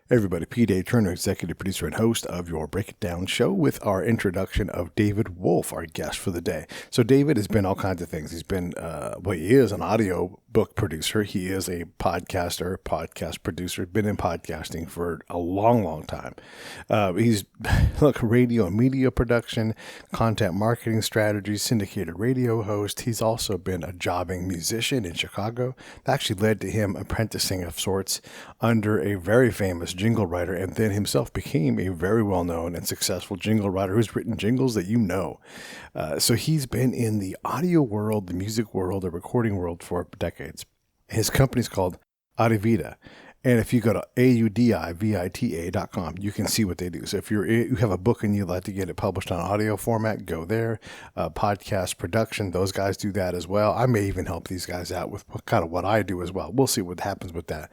Hey everybody, P. Turner, executive producer and host of your Break It Down show with our introduction of David Wolf, our guest for the day. So David has been all kinds of things. He's been, he is an audio book producer. He is a podcaster, podcast producer, been in podcasting for a long, long time. He's, radio and media production, content marketing strategy, syndicated radio host. He's also been a jobbing musician in Chicago. That actually led to him apprenticing of sorts under a very famous jingle writer, and then himself became a very well-known and successful jingle writer who's written jingles that you know. So he's been in the audio world, the music world, the recording world for decades. His company's called Audivita. And if you go to audivita.com, you can see what they do. So if you have a book and you'd like to get it published on audio format, go there. Podcast production, those guys do that as well. I may even help these guys out with kind of what I do as well. We'll see what happens with that.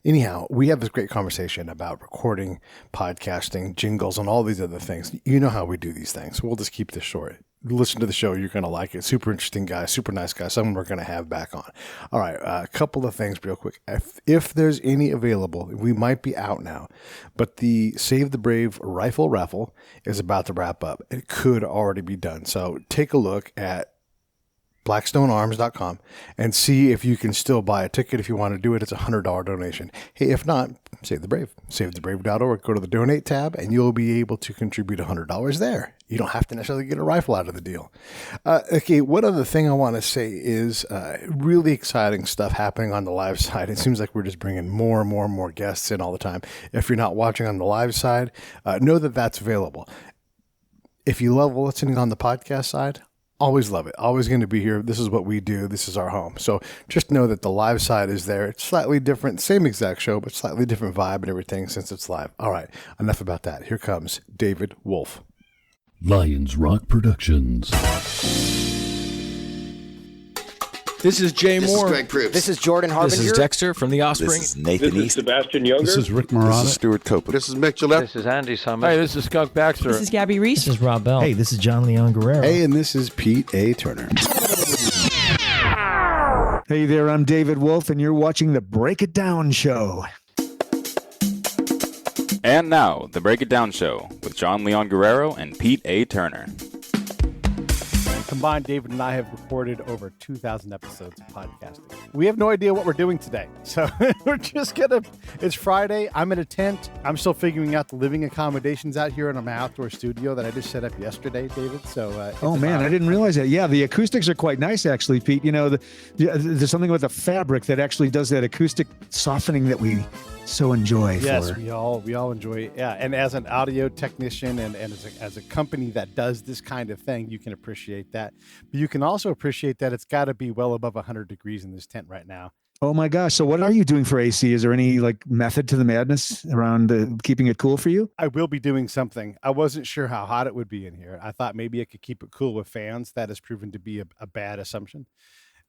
Anyhow, we have this great conversation about recording, podcasting, jingles, and all these other things. You know how we do these things. We'll just keep this short. Listen to the show. You're going to like it. Super interesting guy, super nice guy, someone we're going to have back on. All right, a couple of things real quick. If there's any available, we might be out now, but the Save the Brave rifle raffle is about to wrap up. It could already be done. So take a look at blackstonearms.com and see if you can still buy a ticket. If you want to do it, it's a $100 donation. Hey, if not, Save the Brave. SaveTheBrave.org. Go to the donate tab and you'll be able to contribute $100 there. You don't have to necessarily get a rifle out of the deal. Okay, one other thing I want to say is really exciting stuff happening on the live side. It seems like we're just bringing more and more and more guests in all the time. If you're not watching on the live side, know that that's available. If you love listening on the podcast side, always love it. Always going to be here. This is what we do. This is our home. So just know that the live side is there. It's slightly different, same exact show, but slightly different vibe and everything since it's live. All right, enough about that. Here comes David Wolf. Lions Rock Productions. This is Jay Moore. This is Greg Proops. This is Jordan Harbinger. This is Dexter from The Offspring. This is Nathan This is East. Sebastian Younger. This is Rick Marotta. This is Stuart Copeland. This is Mick Gillette. This is Andy Summers. Hey, this is Skunk Baxter. This is Gabby Reese. This is Rob Bell. Hey, this is John Leon Guerrero. Hey, and this is Pete A. Turner. Hey there, I'm David Wolf, and you're watching the Break It Down Show. And now, the Break It Down Show with John Leon Guerrero and Pete A. Turner. Combined, David and I have recorded over 2,000 episodes of podcasting. We have no idea what we're doing today. So we're just it's Friday. I'm in a tent. I'm still figuring out the living accommodations out here in my outdoor studio that I just set up yesterday, David. So, I didn't realize that. Yeah, the acoustics are quite nice, actually, Pete. You know, there's something with the fabric that actually does that acoustic softening that we so enjoy. Yes, we all enjoy it. Yeah, and as an audio technician and as a company that does this kind of thing, you can appreciate that. But you can also appreciate that it's got to be well above 100 degrees in this tent right now. Oh my gosh. So what are you doing for AC? Is there any method to the madness around keeping it cool for you? I will be doing something. I wasn't sure how hot it would be in here. I thought maybe I could keep it cool with fans. That has proven to be a bad assumption.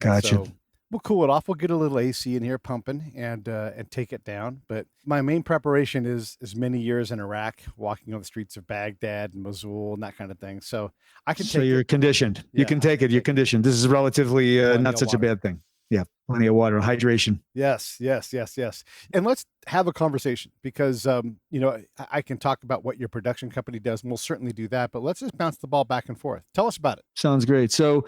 Gotcha. So we'll cool it off. We'll get a little AC in here pumping and take it down. But my main preparation is many years in Iraq, walking on the streets of Baghdad and Mosul and that kind of thing. So I can take it. So you're conditioned. Yeah, you can take it. You're conditioned. This is relatively not such a bad thing. Yeah, plenty of water, hydration. Yes. And let's have a conversation because, I can talk about what your production company does, and we'll certainly do that. But let's just bounce the ball back and forth. Tell us about it. Sounds great. So,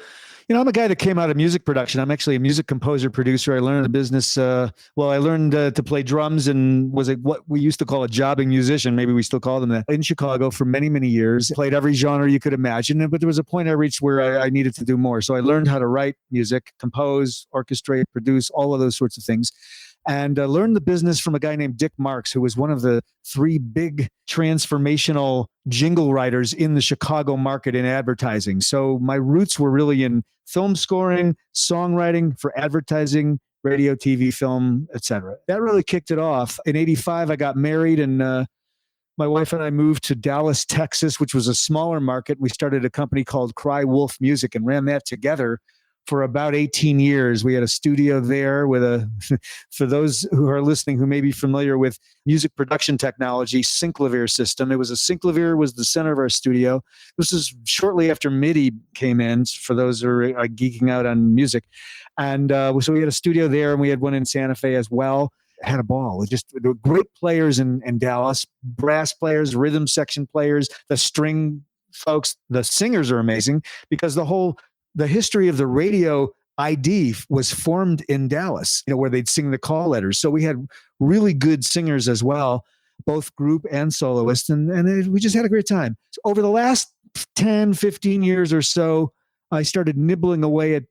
I'm a guy that came out of music production. I'm actually a music composer, producer. I learned the business. I learned to play drums and was what we used to call a jobbing musician. Maybe we still call them that. In Chicago for many, many years. Played every genre you could imagine. But there was a point I reached where I needed to do more. So I learned how to write music, compose, orchestrate, produce, all of those sorts of things. And learned the business from a guy named Dick Marks, who was one of the 3 big transformational jingle writers in the Chicago market in advertising. So my roots were really in film scoring, songwriting for advertising, radio, TV, film, etc. That really kicked it off. In 85, I got married and my wife and I moved to Dallas, Texas, which was a smaller market. We started a company called Cry Wolf Music and ran that together for about 18 years. We had a studio there with for those who are listening who may be familiar with music production technology, Synclavier system. It was Synclavier was the center of our studio. This is shortly after MIDI came in, for those who are geeking out on music. And so we had a studio there and we had one in Santa Fe as well. had a ball. There were great players in Dallas, brass players, rhythm section players, the string folks, the singers are amazing because the history of the radio ID was formed in Dallas, where they'd sing the call letters. So we had really good singers as well, both group and soloists. We just had a great time. So over the last 10, 15 years or so, I started nibbling away at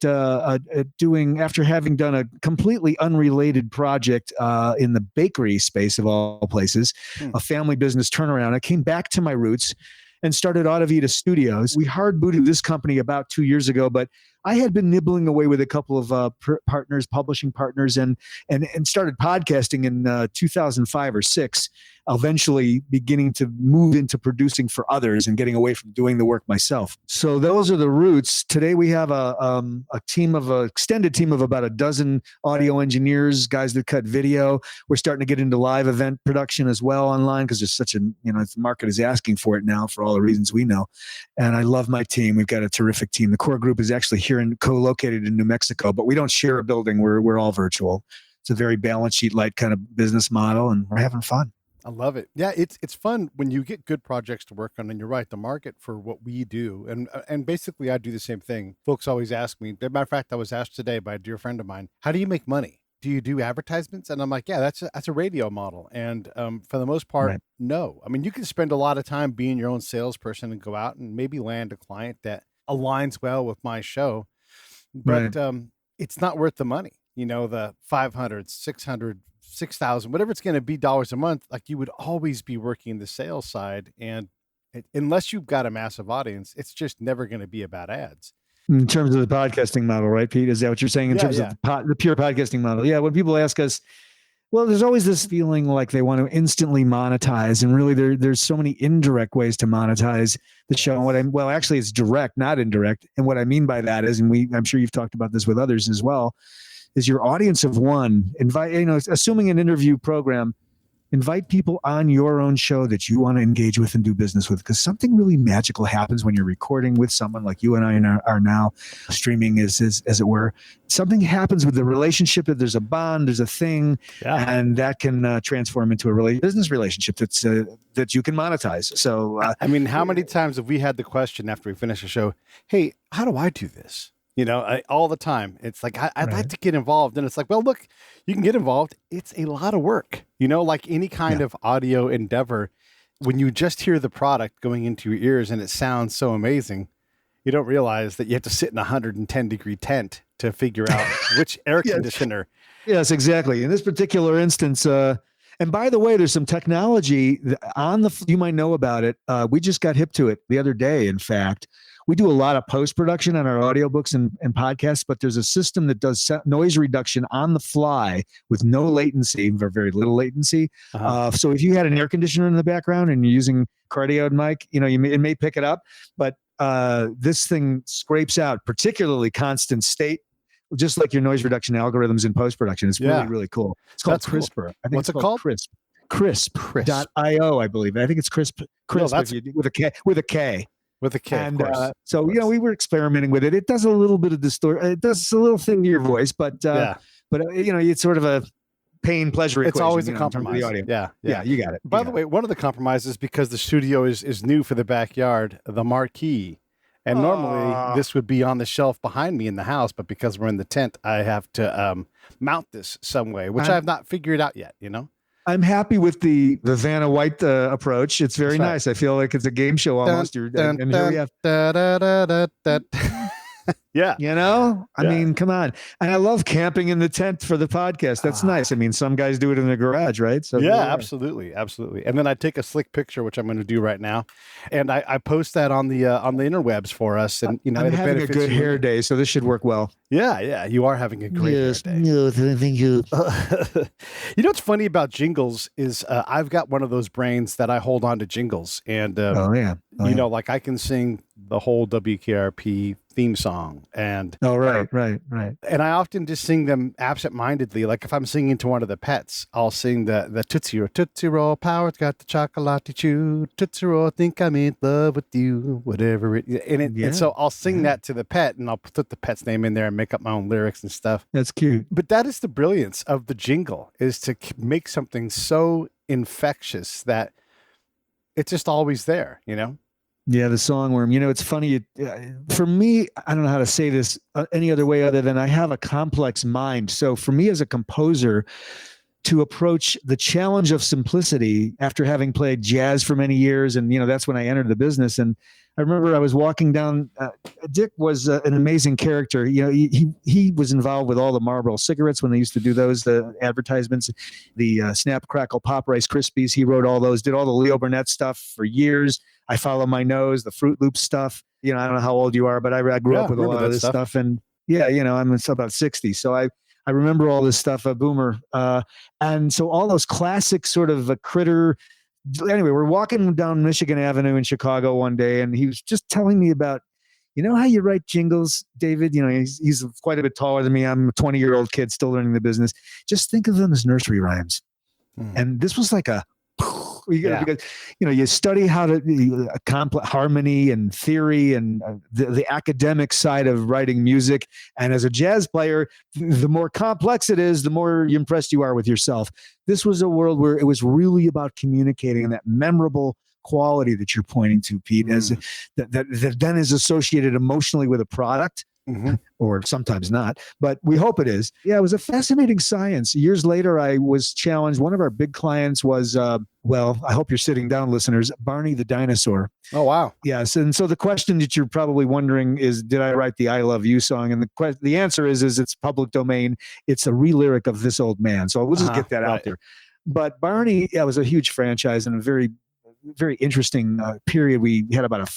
doing, after having done a completely unrelated project in the bakery space of all places, a family business turnaround. I came back to my roots and started Audivita Studios. We hard booted this company about 2 years ago, but I had been nibbling away with a couple of partners, publishing partners, and started podcasting in 2005 or 6, eventually beginning to move into producing for others and getting away from doing the work myself. So those are the roots. Today we have a extended team of about a dozen audio engineers, guys that cut video. We're starting to get into live event production as well online because there's such the market is asking for it now for all the reasons we know. And I love my team. We've got a terrific team. The core group is actually here and co-located in New Mexico, but we don't share a building. We're all virtual. It's a very balance sheet light kind of business model, and we're having fun. I love it. Yeah, it's fun when you get good projects to work on, and you're right, the market for what we do, and basically I do the same thing. Folks always ask me, as a matter of fact, I was asked today by a dear friend of mine, how do you make money? Do you do advertisements? And I'm like, yeah, that's a radio model. And for the most part, right. No. I mean, you can spend a lot of time being your own salesperson and go out and maybe land a client that aligns well with my show, but right. It's not worth the money. The 500, 600, 6,000, whatever it's going to be dollars a month, like you would always be working the sales side. And unless you've got a massive audience, it's just never going to be about ads. In terms of the podcasting model, right, Pete? Is that what you're saying in terms of the pure podcasting model? Yeah. When people ask us, well, there's always this feeling like they want to instantly monetize. And really there's so many indirect ways to monetize the show. And actually it's direct, not indirect. And what I mean by that is, and I'm sure you've talked about this with others as well, is your audience of one. Invite, assuming an interview program, invite people on your own show that you want to engage with and do business with, because something really magical happens when you're recording with someone like you and I are now streaming, as it were. Something happens with the relationship, that there's a bond, there's a thing, and that can transform into a business relationship that you can monetize. So, I mean, how many times have we had the question after we finish a show, hey, how do I do this? All the time. It's like, I'd like to get involved. And it's like, well, look, you can get involved. It's a lot of work, like any kind of audio endeavor. When you just hear the product going into your ears and it sounds so amazing, you don't realize that you have to sit in a 110-degree tent to figure out which air conditioner. Yes, exactly. In this particular instance, and by the way, there's some technology you might know about it. We just got hip to it the other day, in fact. We do a lot of post-production on our audiobooks and podcasts, but there's a system that does noise reduction on the fly with no latency, or very little latency. So if you had an air conditioner in the background and you're using cardioid mic, it may pick it up, but this thing scrapes out particularly constant state, just like your noise reduction algorithms in post-production. It's really, really cool. It's called CRISPR. Cool. I think What's it called? Crisp.io, I believe. I think it's Crisp with a K. With a K. And so, we were experimenting with it. It does a little bit of it does a little thing to your voice, but it's sort of a pain pleasure equation. It's always a compromise. Yeah, you got it. By the way, one of the compromises, because the studio is new for the backyard, the marquee. And normally this would be on the shelf behind me in the house, but because we're in the tent, I have to mount this some way, which I have not figured out yet, I'm happy with the Vanna White approach. It's very nice. I feel like it's a game show almost. Here we have. Yeah. I mean, come on. And I love camping in the tent for the podcast. That's nice. I mean, some guys do it in the garage, right? So absolutely. Absolutely. And then I take a slick picture, which I'm going to do right now. And I post that on the interwebs for us. And, I'm having a good hair day, so this should work well. Yeah. You are having a great hair day. Yes, thank you. What's funny about jingles is I've got one of those brains that I hold on to jingles. And, like I can sing the whole WKRP theme song. And right. And I often just sing them absent-mindedly. Like if I'm singing to one of the pets, I'll sing the Tootsie Roll. Tootsie Roll, power's got the chocolate chew. Tootsie Roll, think I'm in love with you. Whatever it. And so I'll sing that to the pet, and I'll put the pet's name in there and make up my own lyrics and stuff. That's cute. But that is the brilliance of the jingle, is to make something so infectious that it's just always there, you know? Yeah, the songworm. You know, it's funny. For me, I don't know how to say this any other way other than I have a complex mind. So for me as a composer, to approach the challenge of simplicity after having played jazz for many years, and, you know, that's when I entered the business. And I remember I was walking down. Dick was an amazing character. You know, he was involved with all the Marlboro cigarettes when they used to do those, the advertisements, the Snap, Crackle, Pop, Rice Krispies. He wrote all those, did all the Leo Burnett stuff for years. I Follow My Nose, the Fruit Loops stuff. You know, I don't know how old you are, but I grew up with a lot of this stuff. And yeah, you know, I'm about 60. So I remember all this stuff, a boomer. And so all those classic sort of a critter. Anyway, we're walking down Michigan Avenue in Chicago one day, and he was just telling me about, you know how you write jingles, David? You know, he's quite a bit taller than me. I'm a 20-year-old kid still learning the business. Just think of them as nursery rhymes. And this was like a, because, you know, you study how to complex harmony and theory and the academic side of writing music. And as a jazz player, the more complex it is, the more impressed you are with yourself. This was a world where it was really about communicating, and that memorable quality that you're pointing to, Pete, as that then is associated emotionally with a product. Or sometimes not, but we hope it is. Yeah, it was a fascinating science. Years later, I was challenged. One of our big clients was, well, I hope you're sitting down, listeners, Barney the dinosaur. Oh, wow. Yes. And so the question that you're probably wondering is, did I write the I Love You song? And the answer is it's public domain. It's a re-lyric of This Old Man. So we'll just get that out there. But Barney, was a huge franchise and a very, very interesting period. We had about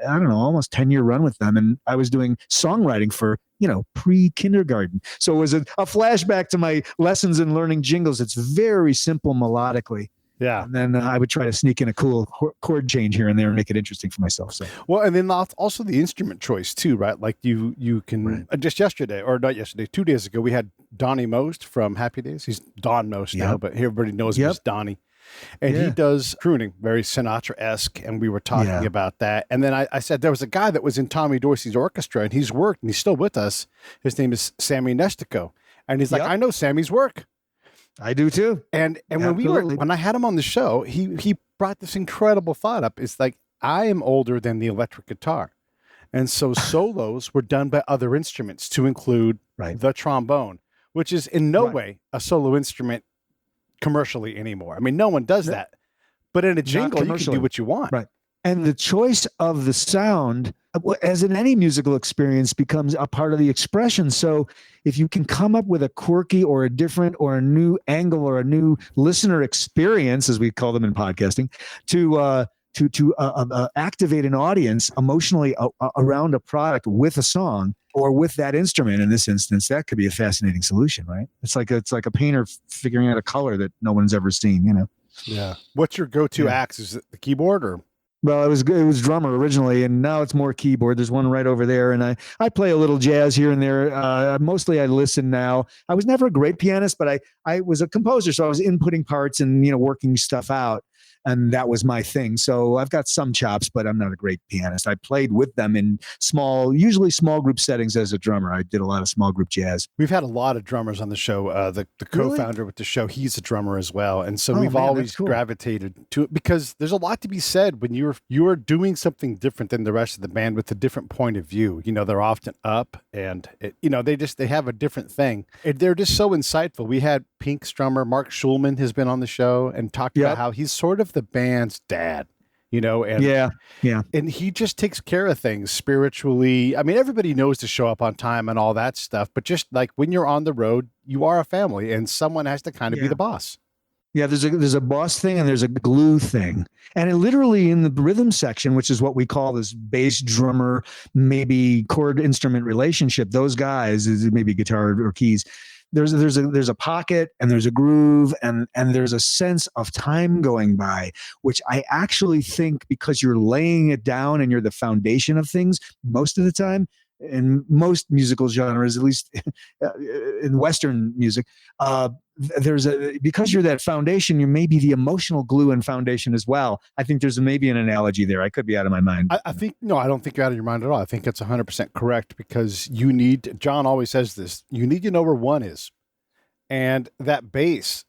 almost 10-year run with them. And I was doing songwriting for, you know, pre-kindergarten. So it was a flashback to my lessons in learning jingles. It's very simple melodically. Yeah. And then I would try to sneak in a cool chord change here and there and make it interesting for myself. So, well, and then also the instrument choice too, right? Like you can just yesterday, or not yesterday, 2 days ago, we had Donnie Most from Happy Days. He's Don Most now, but everybody knows him as Donnie. And he does crooning, very Sinatra-esque, and we were talking about that. And then I said there was a guy that was in Tommy Dorsey's orchestra, and he's worked, and he's still with us. His name is Sammy Nestico. And he's like, I know Sammy's work. I do too. And when I had him on the show, he brought this incredible thought up. It's like, I am older than the electric guitar. And so solos were done by other instruments, to include the trombone, which is in no way a solo instrument commercially anymore. I mean, no one does that. But in a jingle, you can do what you want. Right. And the choice of the sound, as in any musical experience, becomes a part of the expression. So if you can come up with a quirky or a different or a new angle or a new listener experience, as we call them in podcasting, to activate an audience emotionally around a product with a song or with that instrument, in this instance, that could be a fascinating solution, right? It's like a painter figuring out a color that no one's ever seen, you know? Yeah. What's your go-to axe? Is it the keyboard or? Well, it was drummer originally, and now it's more keyboard. There's one right over there, and I play a little jazz here and there. Mostly I listen now. I was never a great pianist, but I was a composer, so I was inputting parts and, you know, working stuff out. And that was my thing. So I've got some chops, but I'm not a great pianist. I played with them in usually small group settings as a drummer. I did a lot of small group jazz. We've had a lot of drummers on the show. The co-founder with the show, he's a drummer as well. And so we've always gravitated to it, because there's a lot to be said when you're doing something different than the rest of the band with a different point of view. You know, they're often up and, they have a different thing. And they're just so insightful. We had Pink's drummer, Mark Schulman, has been on the show and talked about how he's sort of the band's dad, you know, and and he just takes care of things spiritually. I mean, everybody knows to show up on time and all that stuff, but just like when you're on the road, you are a family and someone has to kind of be the boss. Yeah, there's a boss thing and there's a glue thing. And it literally in the rhythm section, which is what we call this bass drummer, maybe chord instrument relationship, those guys, maybe guitar or keys, there's a pocket and there's a groove and there's a sense of time going by, which I actually think, because you're laying it down and you're the foundation of things most of the time in most musical genres, at least in Western music, because you're that foundation, you may be the emotional glue and foundation as well. I think there's maybe an analogy there. I could be out of my mind. I think, no, I don't think you're out of your mind at all. I think it's 100% correct, because John always says this, you need to know where one is. And that bass,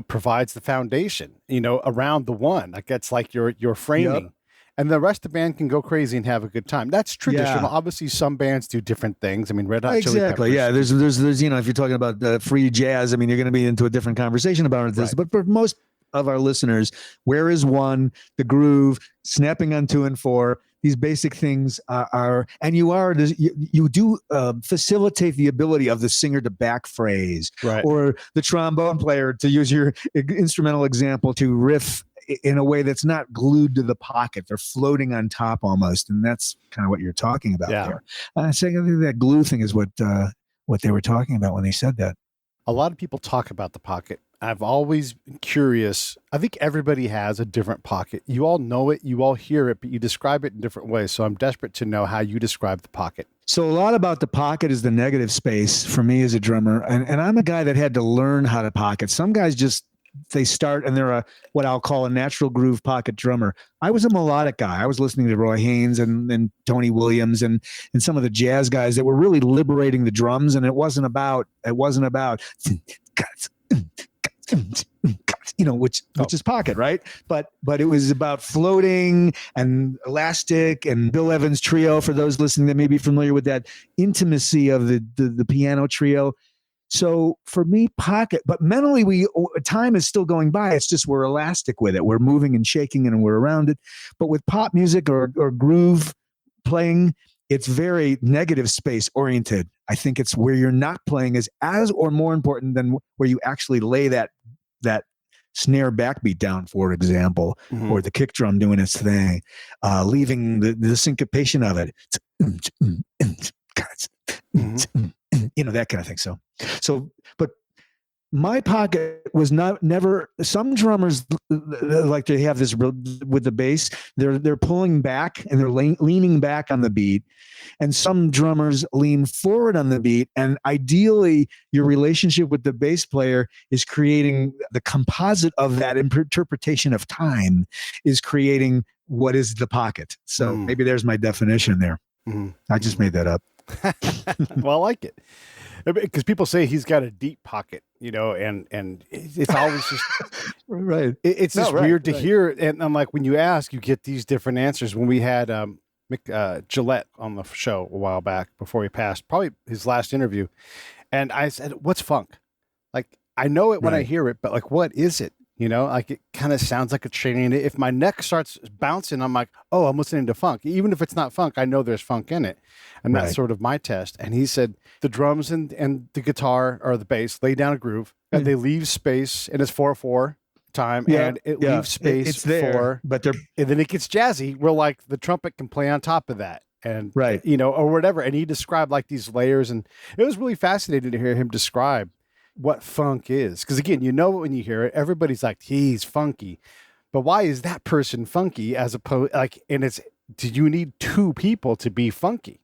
provides the foundation, around the one. Like that's like your framing. Yep. And the rest of the band can go crazy and have a good time. That's traditional. Yeah. Obviously, some bands do different things. I mean, Red Hot Chili Peppers. Yeah. There's if you're talking about free jazz, I mean, you're going to be into a different conversation about this. Right. But for most of our listeners, where is one, the groove, snapping on 2 and 4, these basic things are, and you do facilitate the ability of the singer to back phrase, right, or the trombone player, to use your instrumental example, to riff in a way that's not glued to the pocket. They're floating on top almost. And that's kind of what you're talking about there. I think that glue thing is what they were talking about when they said that. A lot of people talk about the pocket. I've always been curious. I think everybody has a different pocket. You all know it, you all hear it, but you describe it in different ways. So I'm desperate to know how you describe the pocket. So a lot about the pocket is the negative space for me as a drummer. And I'm a guy that had to learn how to pocket. Some guys they start and they're what I'll call a natural groove pocket drummer. I was a melodic guy. I was listening to Roy Haynes and Tony Williams and some of the jazz guys that were really liberating the drums. And it wasn't about, which is pocket, right? But it was about floating and elastic, and Bill Evans' trio, for those listening that may be familiar with that intimacy of the piano trio. So for me, pocket, but mentally time is still going by. It's just we're elastic with it. We're moving and shaking and we're around it. But with pop music or groove playing, it's very negative space oriented. I think it's where you're not playing is as or more important than where you actually lay that snare backbeat down, for example, or the kick drum doing its thing, leaving the syncopation of it. That kind of thing. So, but my pocket was never. Some drummers like to have this with the bass. They're pulling back and they're leaning back on the beat, and some drummers lean forward on the beat. And ideally, your relationship with the bass player is creating the composite of that interpretation of time, is creating what is the pocket. So maybe there's my definition there. I just made that up. Well, I like it, because people say he's got a deep pocket, and it's always just right. It's just weird to hear. And I'm like, when you ask, you get these different answers. When we had Mick Gillette on the show a while back before he passed, probably his last interview, and I said, "What's funk?" Like, I know it when I hear it, but like, what is it? Like it kind of sounds like a chain. If my neck starts bouncing, I'm like, oh, I'm listening to funk. Even if it's not funk, I know there's funk in it. And that's sort of my test. And he said the drums and the guitar or the bass lay down a groove, and they leave space, and it's 4/4 time, and it leaves space it's there, and then it gets jazzy. We're like, the trumpet can play on top of that. And, or whatever. And he described like these layers, and it was really fascinating to hear him describe what funk is, because again, when you hear it, everybody's like, he's funky, but why is that person funky as opposed do you need two people to be funky?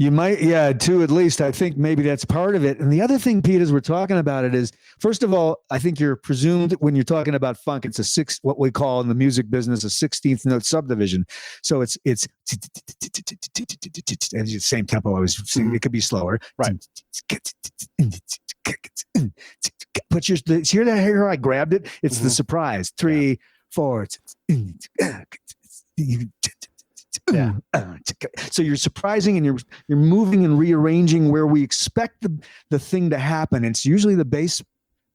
You might, two at least. I think maybe that's part of it. And the other thing, Pete, as we're talking about it, is first of all, I think you're presumed when you're talking about funk, it's what we call in the music business a 16th note subdivision. So it's and the same tempo. I was saying, it could be slower, right? But here I grabbed it. It's the surprise. 3, 4. So you're surprising, and you're moving and rearranging where we expect the thing to happen. It's usually the bass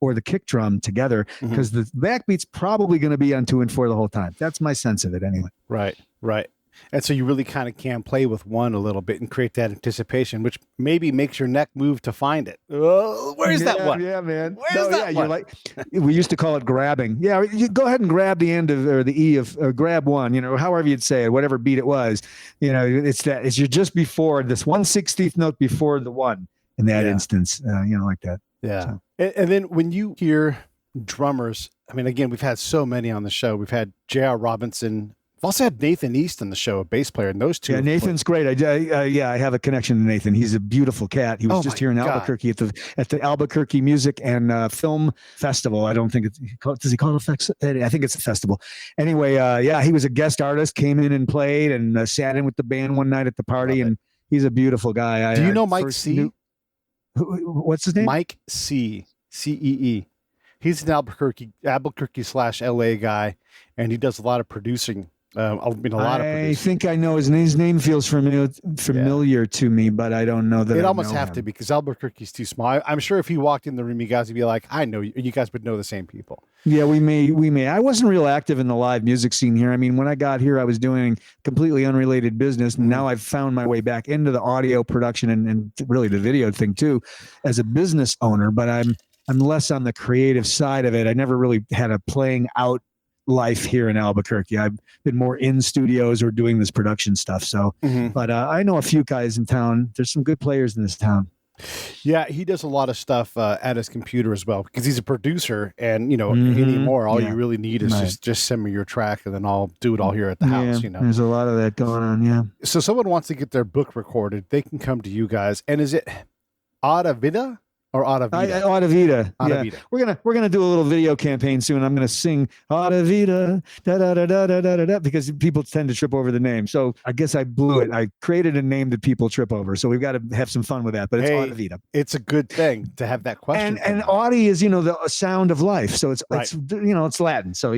or the kick drum together, because the backbeat's probably going to be on 2 and 4 the whole time. That's my sense of it anyway. Right. And so you really kind of can play with one a little bit and create that anticipation, which maybe makes your neck move to find it. Oh, where's that one? Yeah, man. Where's that one? You're like, we used to call it grabbing. Yeah, you go ahead and grab the end of, or the E of, grab one, however you'd say it, whatever beat it was. You're just before this 1/16th note before the one in that instance, like that. Yeah. So. And then when you hear drummers, I mean, again, we've had so many on the show. We've had J.R. Robinson. We've also had Nathan East on the show, a bass player, and those two. Yeah, Nathan's great. I have a connection to Nathan. He's a beautiful cat. He was just here in Albuquerque at the Albuquerque Music and Film Festival. I don't think does he call it a festival? I think it's a festival. Anyway, he was a guest artist, came in and played and sat in with the band one night at the party, and he's a beautiful guy. Do you know Mike C? What's his name? Mike C. C-E-E. He's an Albuquerque/LA guy, and he does a lot of producing. I think I know his name. His name feels familiar to me, but I don't know that. It almost have to be because Albuquerque's too small. I'm sure if he walked in the room, you guys would be like, "I know you." You guys would know the same people. Yeah, we may. I wasn't real active in the live music scene here. I mean, when I got here, I was doing completely unrelated business, and now I've found my way back into the audio production and really the video thing too, as a business owner. But I'm less on the creative side of it. I never really had a playing out life here in Albuquerque. I've been more in studios or doing this production stuff. So, but I know a few guys in town. There's some good players in this town. Yeah, he does a lot of stuff at his computer as well because he's a producer. And anymore, all you really need is just send me your track, and then I'll do it all here at the house. There's a lot of that going on. Yeah. So, someone wants to get their book recorded, they can come to you guys. And is it Audivita? Or Audivita. Audivita. Audivita. Yeah. We're gonna do a little video campaign soon. I'm gonna sing Audivita da da da da da da da because people tend to trip over the name. So I guess I blew it. I created a name that people trip over. So we've got to have some fun with that. But it's Audivita. It's a good thing to have that question. And Audi is the sound of life. So it's it's Latin. So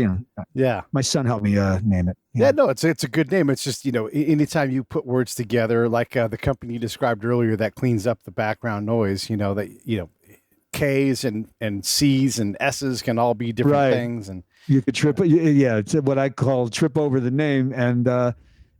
yeah. My son helped me name it. Yeah, no, it's a good name. It's just anytime you put words together, like the company you described earlier that cleans up the background noise, K's and C's and S's can all be different things, and you could trip. Yeah, it's what I call trip over the name, and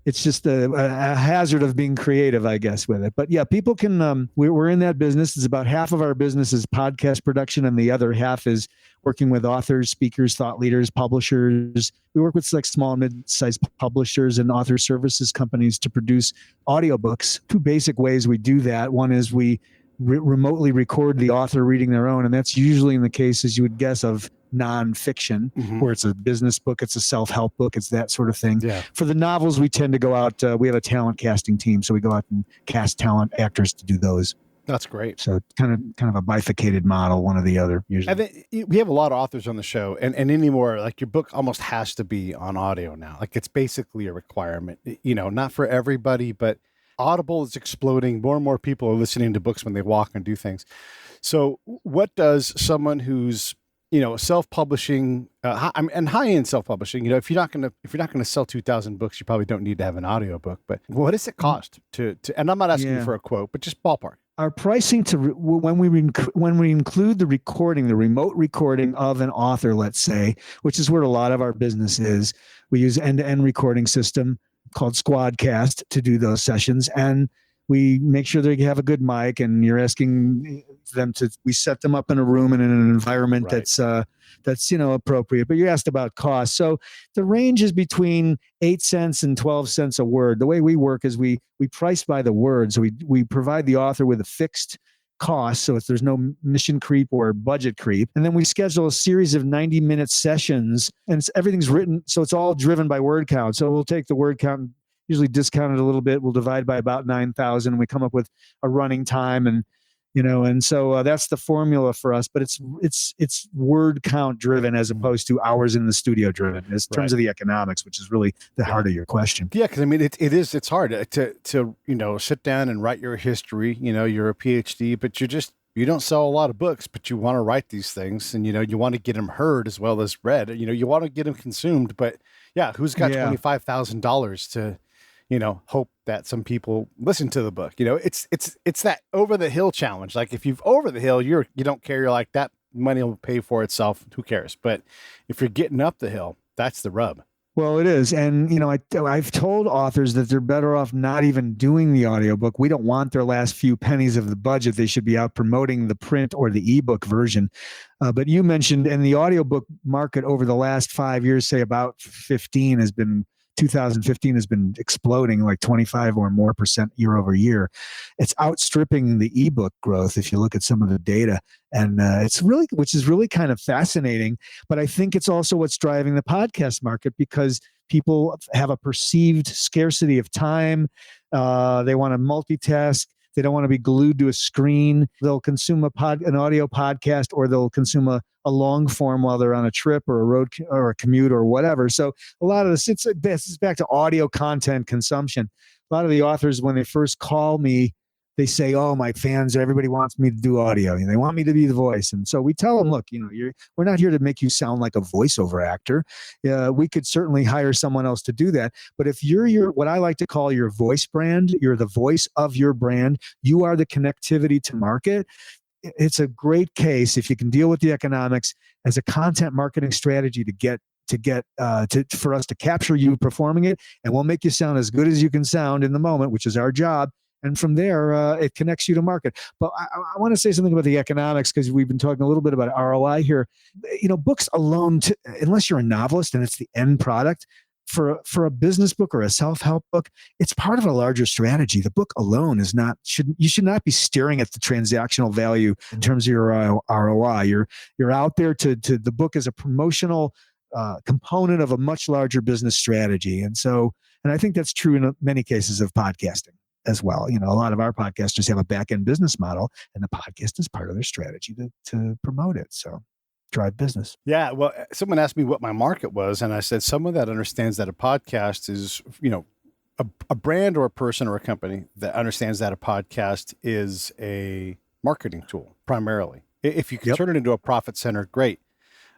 it's just a hazard of being creative, I guess, with it. But yeah, people can. We're in that business. It's about half of our business is podcast production, and the other half is working with authors, speakers, thought leaders, publishers. We work with like small, mid-sized publishers and author services companies to produce audiobooks. Two basic ways we do that. One is we remotely record the author reading their own, and that's usually in the case, as you would guess, of nonfiction, where it's a business book, it's a self-help book, it's that sort of thing. Yeah. For the novels, we tend to go out. We have a talent casting team, so we go out and cast talent actors to do those. That's great. So kind of a bifurcated model, one or the other. Usually, I think we have a lot of authors on the show, and anymore, like your book almost has to be on audio now. Like it's basically a requirement. Not for everybody, but Audible is exploding. More and more people are listening to books when they walk and do things. So, what does someone who's self-publishing and high-end self-publishing, if you're not gonna sell 2,000 books, you probably don't need to have an audiobook. But what does it cost to? And I'm not asking you for a quote, but just ballpark. Our pricing when we include the recording, the remote recording of an author, let's say, which is where a lot of our business is, we use end-to-end recording system called Squadcast to do those sessions, and we make sure they have a good mic, and you're asking them we set them up in a room and in an environment that's appropriate. But you asked about cost. So the range is between 8 cents and 12 cents a word. The way we work is we price by the word. So we provide the author with a fixed cost, so if there's no mission creep or budget creep, and then we schedule a series of 90-minute sessions, and everything's written, so it's all driven by word count. So we'll take the word count and usually discount it a little bit. We'll divide by about 9,000, and we come up with a running time, and so that's the formula for us. But it's word count driven as opposed to hours in the studio driven, in terms of the economics, which is really the heart of your question. Yeah, because I mean it's hard to sit down and write your history. You're a PhD, but you don't sell a lot of books, but you want to write these things, and you want to get them heard as well as read. You want to get them consumed, but yeah, who's got $25,000 to hope that some people listen to the book? It's that over the hill challenge. Like if you've over the hill, you don't care. You're like, that money will pay for itself. Who cares? But if you're getting up the hill, that's the rub. Well, it is. And, I've told authors that they're better off not even doing the audiobook. We don't want their last few pennies of the budget. They should be out promoting the print or the ebook version. But you mentioned in the audiobook market over the last 5 years, say about 15, has been 2015 has been exploding like 25 or more % year over year. It's outstripping the ebook growth if you look at some of the data. And which is really kind of fascinating. But I think it's also what's driving the podcast market, because people have a perceived scarcity of time. They want to multitask. They don't want to be glued to a screen. They'll consume an audio podcast, or they'll consume a long form while they're on a trip or a road or a commute or whatever. So a lot of this is back to audio content consumption. A lot of the authors, when they first call me, they say, "Oh, my fans, everybody wants me to do audio. They want me to be the voice." And so we tell them, "Look, we're not here to make you sound like a voiceover actor. We could certainly hire someone else to do that. But if you're what I like to call your voice brand, you're the voice of your brand. You are the connectivity to market. It's a great case, if you can deal with the economics, as a content marketing strategy for us to capture you performing it, and we'll make you sound as good as you can sound in the moment, which is our job." And from there, it connects you to market. But I want to say something about the economics, because we've been talking a little bit about ROI here. Books alone, unless you're a novelist and it's the end product, for a business book or a self-help book, it's part of a larger strategy. The book alone you should not be staring at the transactional value in terms of your ROI. You're out there the book is a promotional component of a much larger business strategy. And I think that's true in many cases of podcasting as well. A lot of our podcasters have a back-end business model, and the podcast is part of their strategy to promote it. So drive business. Yeah. Well, someone asked me what my market was, and I said, someone that understands that a podcast is, a brand or a person or a company that understands that a podcast is a marketing tool primarily. If you can turn it into a profit center, great.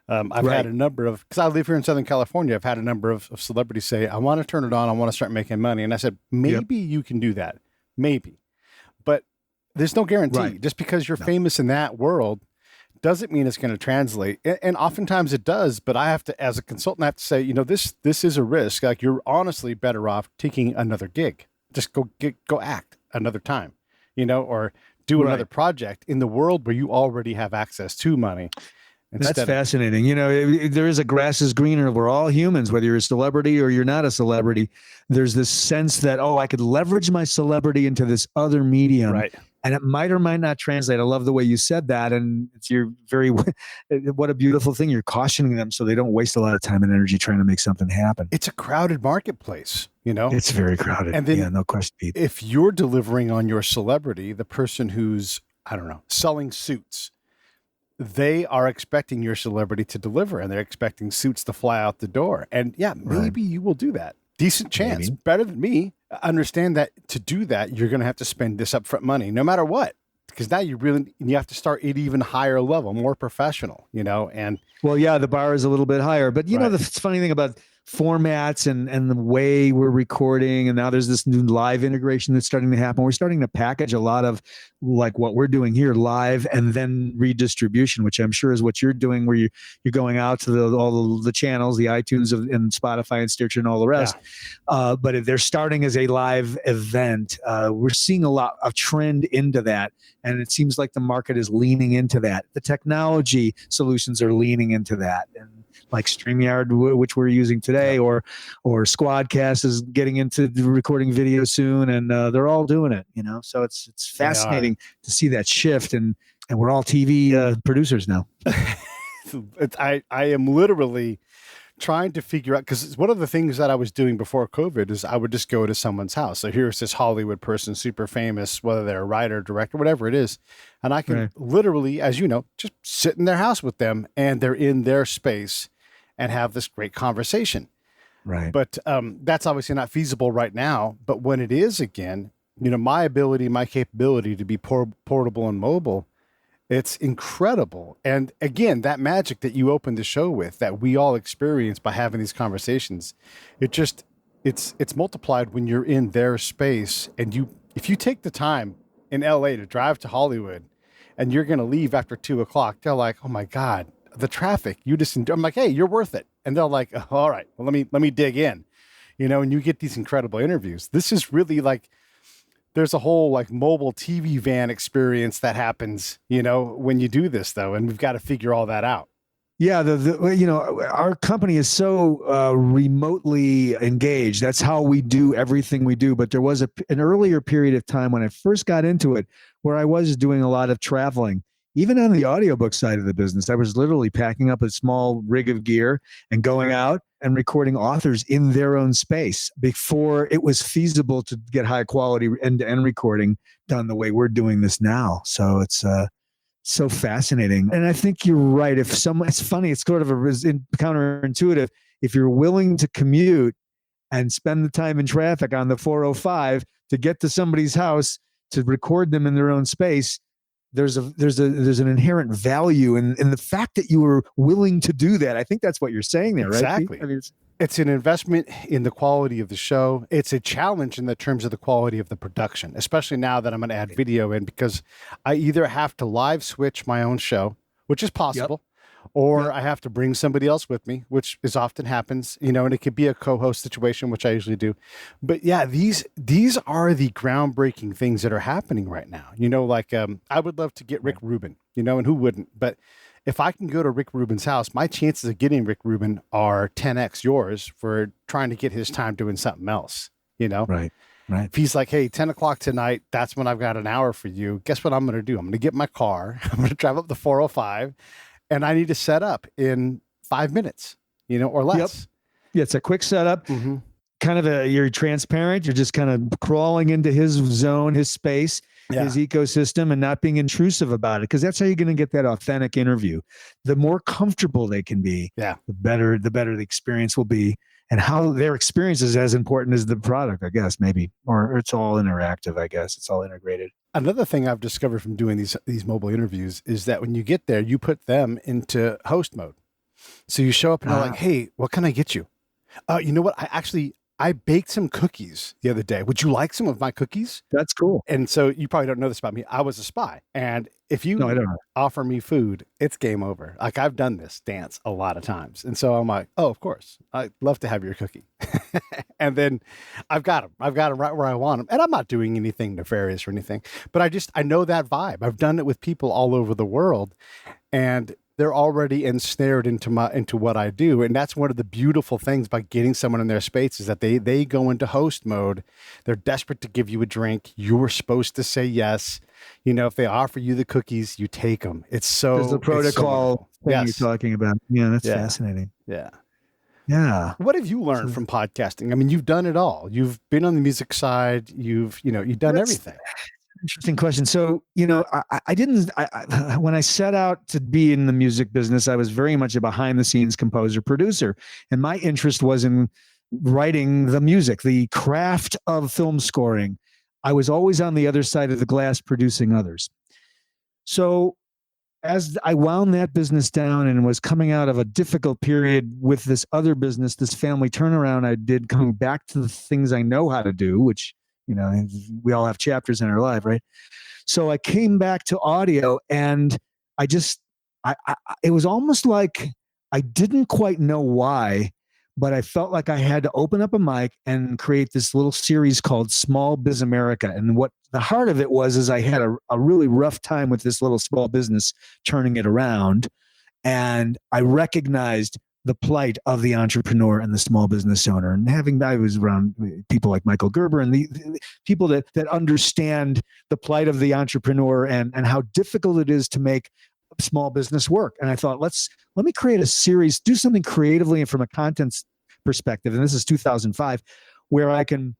I've had a number of, because I live here in Southern California, I've had a number of celebrities say, "I want to turn it on. I want to start making money." And I said, maybe you can do that. Maybe. But there's no guarantee. Right. Just because you're famous in that world doesn't mean it's going to translate. And oftentimes it does. But I have to, as a consultant, I have to say, this is a risk. Like, you're honestly better off taking another gig. Just go act another time, or do another project in the world where you already have access to money. That's fascinating. There is a grass is greener. We're all humans, whether you're a celebrity or you're not a celebrity. There's this sense that, I could leverage my celebrity into this other medium. Right. And it might or might not translate. I love the way you said that. And what a beautiful thing. You're cautioning them so they don't waste a lot of time and energy trying to make something happen. It's a crowded marketplace, It's very crowded. And then, no question, Pete. If you're delivering on your celebrity, the person who's, selling suits, they are expecting your celebrity to deliver, and they're expecting suits to fly out the door. And maybe you will do that. Decent chance. Maybe. Better than me. Understand that to do that, you're going to have to spend this upfront money no matter what. Because now you have to start at even higher level, more professional, and. Well, the bar is a little bit higher, but the funny thing about formats and the way we're recording, and now there's this new live integration that's starting to happen. We're starting to package a lot of like what we're doing here live and then redistribution, which I'm sure is what you're doing, where you're going out to all the channels, the iTunes and Spotify and Stitcher and all the rest. Yeah. But they're starting as a live event. We're seeing a trend into that. And it seems like the market is leaning into that. The technology solutions are leaning into that. And like StreamYard, which we're using today, or Squadcast is getting into recording video soon, and they're all doing it. So it's fascinating to see that shift, and we're all TV producers now. I am literally trying to figure out, because one of the things that I was doing before COVID is I would just go to someone's house. So here's this Hollywood person, super famous, whether they're a writer, director, whatever it is. And I can literally, as just sit in their house with them, and they're in their space and have this great conversation. Right. But that's obviously not feasible right now. But when it is again, my capability to be portable and mobile, it's incredible. And again, that magic that you opened the show with, that we all experience by having these conversations, it's multiplied when you're in their space. And if you take the time in LA to drive to Hollywood and you're going to leave after 2:00, they're like, "Oh my God, the traffic." I'm like, "Hey, you're worth it." And they're like, "Oh, all right, well, let me dig in," and you get these incredible interviews. This is really like, there's a whole like mobile TV van experience that happens, when you do this though. And we've got to figure all that out. Yeah, our company is so remotely engaged. That's how we do everything we do. But there was an earlier period of time when I first got into it where I was doing a lot of traveling. Even on the audiobook side of the business, I was literally packing up a small rig of gear and going out and recording authors in their own space before it was feasible to get high quality end-to-end recording done the way we're doing this now. So it's so fascinating. And I think you're right. It's funny, it's sort of counterintuitive. If you're willing to commute and spend the time in traffic on the 405 to get to somebody's house to record them in their own space, there's an inherent value in the fact that you were willing to do that. I think that's what you're saying there, right? Exactly. I mean, it's an investment in the quality of the show. It's a challenge in the terms of the quality of the production, especially now that I'm going to add video in, because I either have to live switch my own show, which is possible, or I have to bring somebody else with me, which is often happens, and it could be a co-host situation, which I usually do. But yeah, these are the groundbreaking things that are happening right now. I would love to get Rick Rubin, and who wouldn't? But if I can go to Rick Rubin's house, my chances of getting Rick Rubin are 10x yours for trying to get his time doing something else, Right. If he's like, hey, 10 o'clock tonight, that's when I've got an hour for you. Guess what I'm going to do? I'm going to get my car. I'm going to drive up the 405 and I need to set up in 5 minutes, or less. Yep. Yeah, it's a quick setup. Mm-hmm. Kind of you're transparent. You're just kind of crawling into his zone, his space, his ecosystem, and not being intrusive about it. Because that's how you're going to get that authentic interview. The more comfortable they can be, the better the experience will be. And how their experience is as important as the product, I guess, maybe, or it's all interactive. I guess it's all integrated. Another thing I've discovered from doing these mobile interviews is that when you get there, you put them into host mode. So you show up and they're like, hey, what can I get you? You know what? I baked some cookies the other day. Would you like some of my cookies? That's cool. And so you probably don't know this about me. I was a spy. And if you offer me food, it's game over. Like, I've done this dance a lot of times. And so I'm like, oh, of course. I'd love to have your cookie. And then I've got them. I've got them right where I want them. And I'm not doing anything nefarious or anything. But I know that vibe. I've done it with people all over the world. And they're already ensnared into what I do. And that's one of the beautiful things by getting someone in their space is that they go into host mode. They're desperate to give you a drink. You're supposed to say yes. If they offer you the cookies, you take them. It's so there's the protocol thing you're talking about. Yeah, that's fascinating. Yeah. Yeah. What have you learned from podcasting? I mean, you've done it all. You've been on the music side. You've done everything. Interesting question. So, when I set out to be in the music business, I was very much a behind the scenes composer producer. And my interest was in writing the music, the craft of film scoring. I was always on the other side of the glass producing others. So as I wound that business down and was coming out of a difficult period with this other business, this family turnaround I did, coming back to the things I know how to do, which we all have chapters in our life, right? So I came back to audio and it was almost like I didn't quite know why, but I felt like I had to open up a mic and create this little series called Small Biz America. And what the heart of it is I had a really rough time with this little small business turning it around. And I recognized the plight of the entrepreneur and the small business owner. And I was around people like Michael Gerber and the people that understand the plight of the entrepreneur and how difficult it is to make small business work. And I thought, let me create a series, do something creatively and from a content perspective. And this is 2005, where I can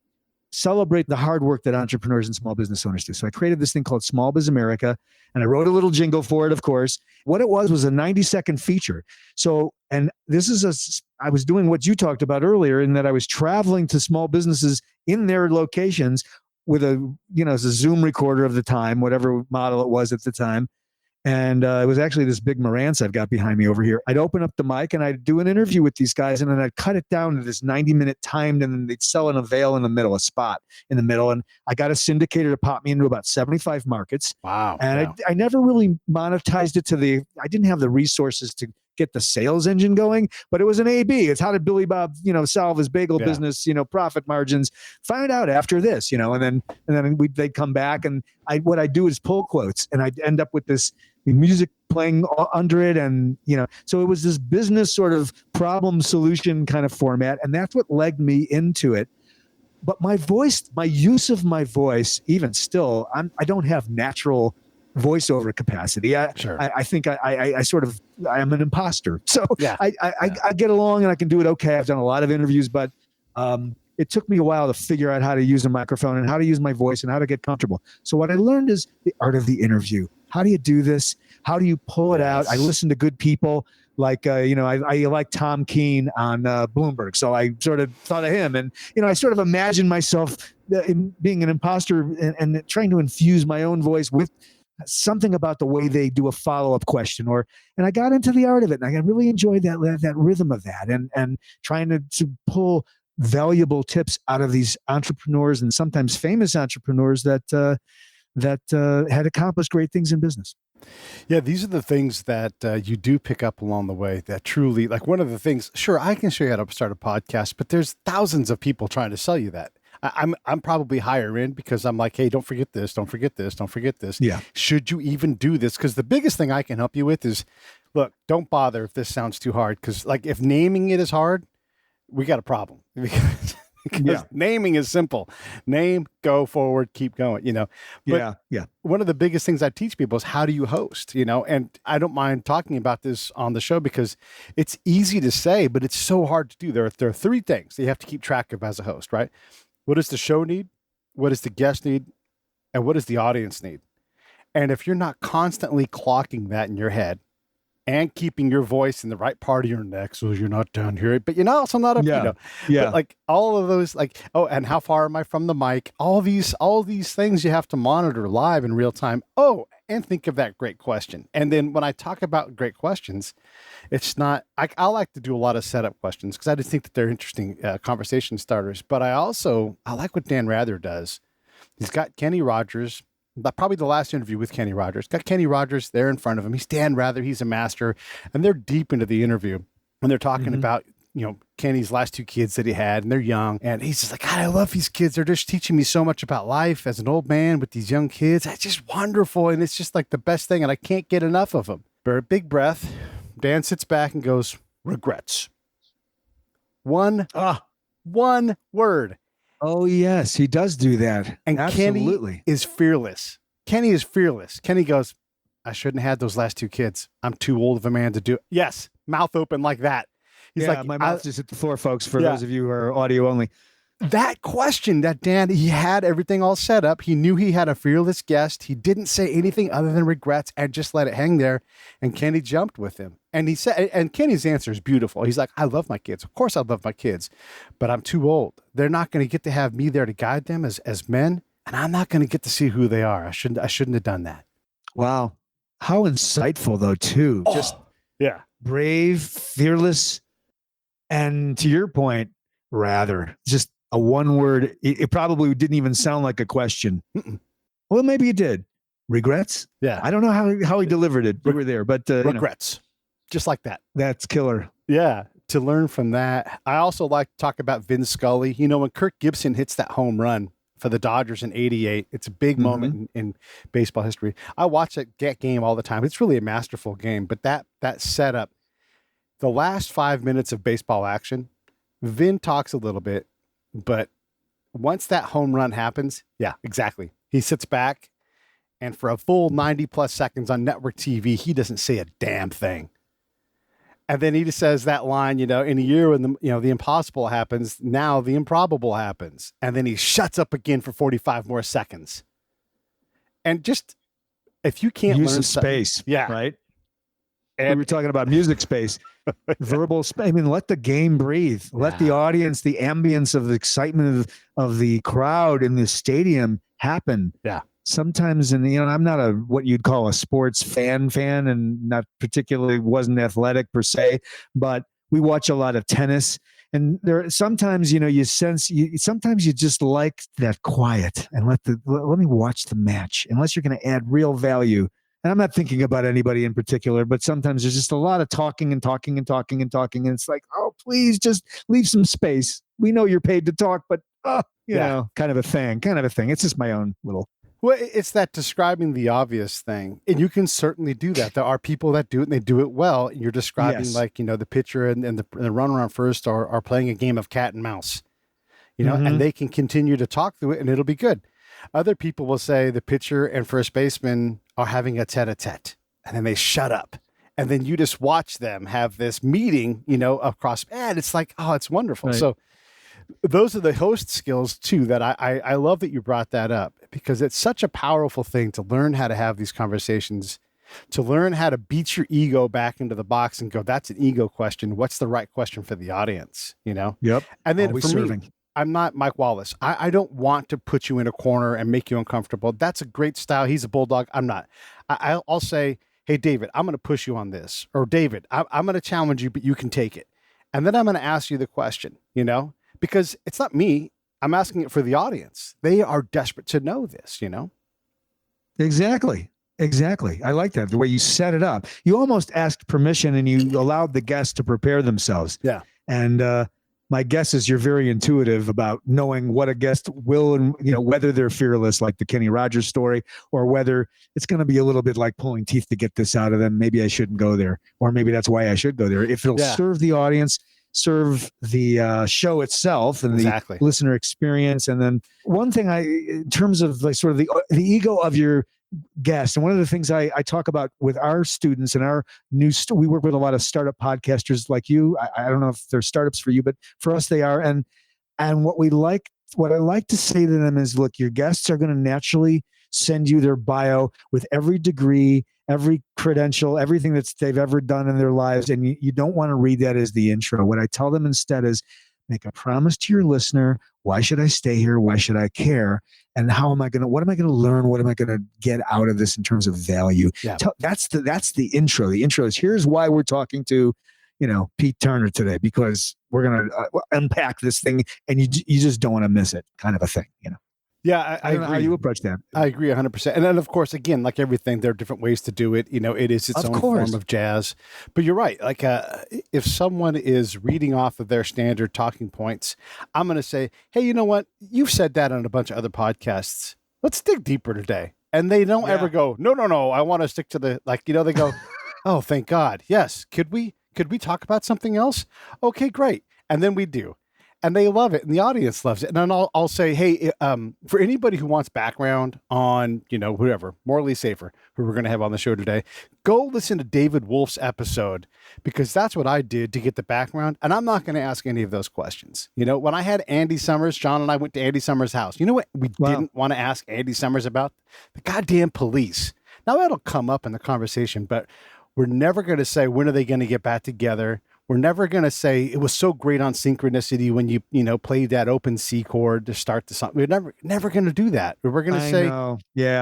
celebrate the hard work that entrepreneurs and small business owners do. So I created this thing called Small Biz America, and I wrote a little jingle for it, of course. What it was a 90-second feature. So, and I was doing what you talked about earlier, in that I was traveling to small businesses in their locations with a Zoom recorder of the time, whatever model it was at the time. And it was actually this big Marantz I've got behind me over here. I'd open up the mic and I'd do an interview with these guys, and then I'd cut it down to this 90-minute timed, and then they'd sell in a veil in the middle, a spot in the middle. And I got a syndicator to pop me into about 75 markets. Wow. And I never really monetized it I didn't have the resources to get the sales engine going, but it was an A/B. It's how did Billy Bob, solve his bagel business, profit margins. Find out after this, and then they'd come back, and what I do is pull quotes, and I'd end up with this music playing under it, and so it was this business sort of problem solution kind of format, and that's what led me into it. But my use of my voice, even still, I don't have natural voiceover capacity. I think I'm an imposter. So I get along and I can do it okay. I've done a lot of interviews, but it took me a while to figure out how to use a microphone and how to use my voice and how to get comfortable. So what I learned is the art of the interview. How do you do this? How do you pull it out? I listen to good people. Like, I like Tom Keene on Bloomberg. So I sort of thought of him, and, I sort of imagined myself in being an imposter and trying to infuse my own voice with something about the way they do a follow-up question, and I got into the art of it, and I really enjoyed that rhythm of that, and trying to pull valuable tips out of these entrepreneurs and sometimes famous entrepreneurs that had accomplished great things in business. Yeah, these are the things that you do pick up along the way that truly, like one of the things, sure, I can show you how to start a podcast, but there's thousands of people trying to sell you that. I'm probably higher in because I'm like, hey, don't forget this, don't forget this, don't forget this. Yeah. Should you even do this? Because the biggest thing I can help you with is, look, don't bother if this sounds too hard. Because like if naming it is hard, we got a problem. Because naming is simple. Name, go forward, keep going, But one of the biggest things I teach people is how do you host, and I don't mind talking about this on the show because it's easy to say, but it's so hard to do. There are three things that you have to keep track of as a host, right? What does the show need? What does the guest need? And what does the audience need? And if you're not constantly clocking that in your head, and keeping your voice in the right part of your neck so you're not down here, but you're also not up, but like all of those, like, and how far am I from the mic? All these things you have to monitor live in real time. Oh, and think of that great question. And then when I talk about great questions, it's not, I like to do a lot of setup questions because I just think that they're interesting conversation starters, but I like what Dan Rather does. He's got Kenny Rogers, probably the last interview with Kenny Rogers. Got Kenny Rogers there in front of him. He's Dan Rather. He's a master. And they're deep into the interview. And they're talking about, Kenny's last two kids that he had. And they're young. And he's just like, God, I love these kids. They're just teaching me so much about life as an old man with these young kids. It's just wonderful. And it's just like the best thing. And I can't get enough of them. Big breath. Dan sits back and goes, regrets. One word. Oh, yes, he does do that. And absolutely. Kenny is fearless. Kenny is fearless. Kenny goes, I shouldn't have had those last two kids. I'm too old of a man to do it. Yes, mouth open like that. He's like, my mouth just hit the floor, folks, for those of you who are audio only. That question that Dan, he had everything all set up. He knew he had a fearless guest. He didn't say anything other than regrets and just let it hang there. And Kenny jumped with him. And he said, and Kenny's answer is beautiful. He's like, I love my kids. Of course I love my kids, but I'm too old. They're not going to get to have me there to guide them as men. And I'm not going to get to see who they are. I shouldn't have done that. Wow. How insightful though, too. Just brave, fearless. And to your point, rather just a one word. It probably didn't even sound like a question. Well, maybe it did. Regrets? Yeah. I don't know how he delivered it. We were there, but regrets. Just like that. That's killer. Yeah. To learn from that. I also like to talk about Vin Scully. When Kirk Gibson hits that home run for the Dodgers in '88, it's a big moment in baseball history. I watch that game all the time. It's really a masterful game, but that setup, the last 5 minutes of baseball action, Vin talks a little bit, but once that home run happens, yeah, exactly. He sits back, and for a full 90 plus seconds on network TV, he doesn't say a damn thing. And then he just says that line, in a year when the impossible happens, now the improbable happens. And then he shuts up again for 45 more seconds. And just, if you can't use learn of space, right? And we were talking about music space, verbal space. I mean, let the game breathe. Let the audience, the ambience of the excitement of the crowd in the stadium happen. Yeah. Sometimes, and I'm not what you'd call a sports fan, and not particularly wasn't athletic per se, but we watch a lot of tennis, and there sometimes you sense sometimes you just like that quiet and let me watch the match. Unless you're going to add real value, and I'm not thinking about anybody in particular, but sometimes there's just a lot of talking and talking and talking and talking. And it's like, oh, please just leave some space. We know you're paid to talk, but, you know, kind of a thing. It's just my own little. Well, it's that describing the obvious thing. And you can certainly do that. There are people that do it and they do it well. And you're describing like, you know, the pitcher and the runner on first are playing a game of cat and mouse, you know, and they can continue to talk through it and it'll be good. Other people will say the pitcher and first baseman are having a tete-a-tete and then they shut up. And then you just watch them have this meeting, you know, across, and it's like, oh, it's wonderful. Right. So those are the host skills too, that I love that you brought that up, because it's such a powerful thing to learn how to have these conversations, to learn how to beat your ego back into the box and go, that's an ego question. What's the right question for the audience? You know? Yep. And then always for serving. me, I'm not Mike Wallace. I don't want to put you in a corner and make you uncomfortable. That's a great style. He's a bulldog. I'm not. I'll say, hey, David, I'm going to push you on this. Or David, I'm going to challenge you, but you can take it. And then I'm going to ask you the question, you know, because it's not me. I'm asking it for the audience. They are desperate to know this, you know? Exactly. I like that. The way you set it up. You almost asked permission and you allowed the guests to prepare themselves. Yeah. And, my guess is you're very intuitive about knowing what a guest will, and you know, whether they're fearless like the Kenny Rogers story, or whether it's going to be a little bit like pulling teeth to get this out of them. Maybe I shouldn't go there, or maybe that's why I should go there. If it'll serve the audience, serve the show itself and the listener experience. And then one thing in terms of like sort of the ego of your guest, and one of the things I talk about with our students and our we work with a lot of startup podcasters like you. I don't know if they're startups for you, but for us they are. And what I like to say to them is, look, your guests are going to naturally send you their bio with every degree, every credential, everything that they've ever done in their lives. And you don't want to read that as the intro. What I tell them instead is, make a promise to your listener. Why should I stay here? Why should I care? And what am I going to learn? What am I going to get out of this in terms of value? Yeah. That's the intro. The intro is, here's why we're talking to, you know, Pete Turner today, because we're going to unpack this thing and you just don't want to miss it, kind of a thing, you know? Yeah, I don't know how you approach that. I agree 100%. And then, of course, again, like everything, there are different ways to do it. You know, it is its own form of jazz. But you're right. Like, if someone is reading off of their standard talking points, I'm going to say, hey, you know what? You've said that on a bunch of other podcasts. Let's dig deeper today. And they don't ever go, no. I want to stick to the, like, you know, they go, oh, thank God. Yes. Could we talk about something else? Okay, great. And then we do. And they love it, and the audience loves it. And then I'll say, hey, for anybody who wants background on, you know, whoever, Morley Safer, who we're going to have on the show today, go listen to David Wolf's episode, because that's what I did to get the background. And I'm not going to ask any of those questions. You know, when I had Andy Summers, John and I went to Andy Summers' house. You know what we didn't want to ask Andy Summers about? The goddamn police. Now, that'll come up in the conversation, but we're never going to say, when are they going to get back together? We're never going to say, it was so great on Synchronicity when you played that open C chord to start the song. We're never going to do that. We're going to say,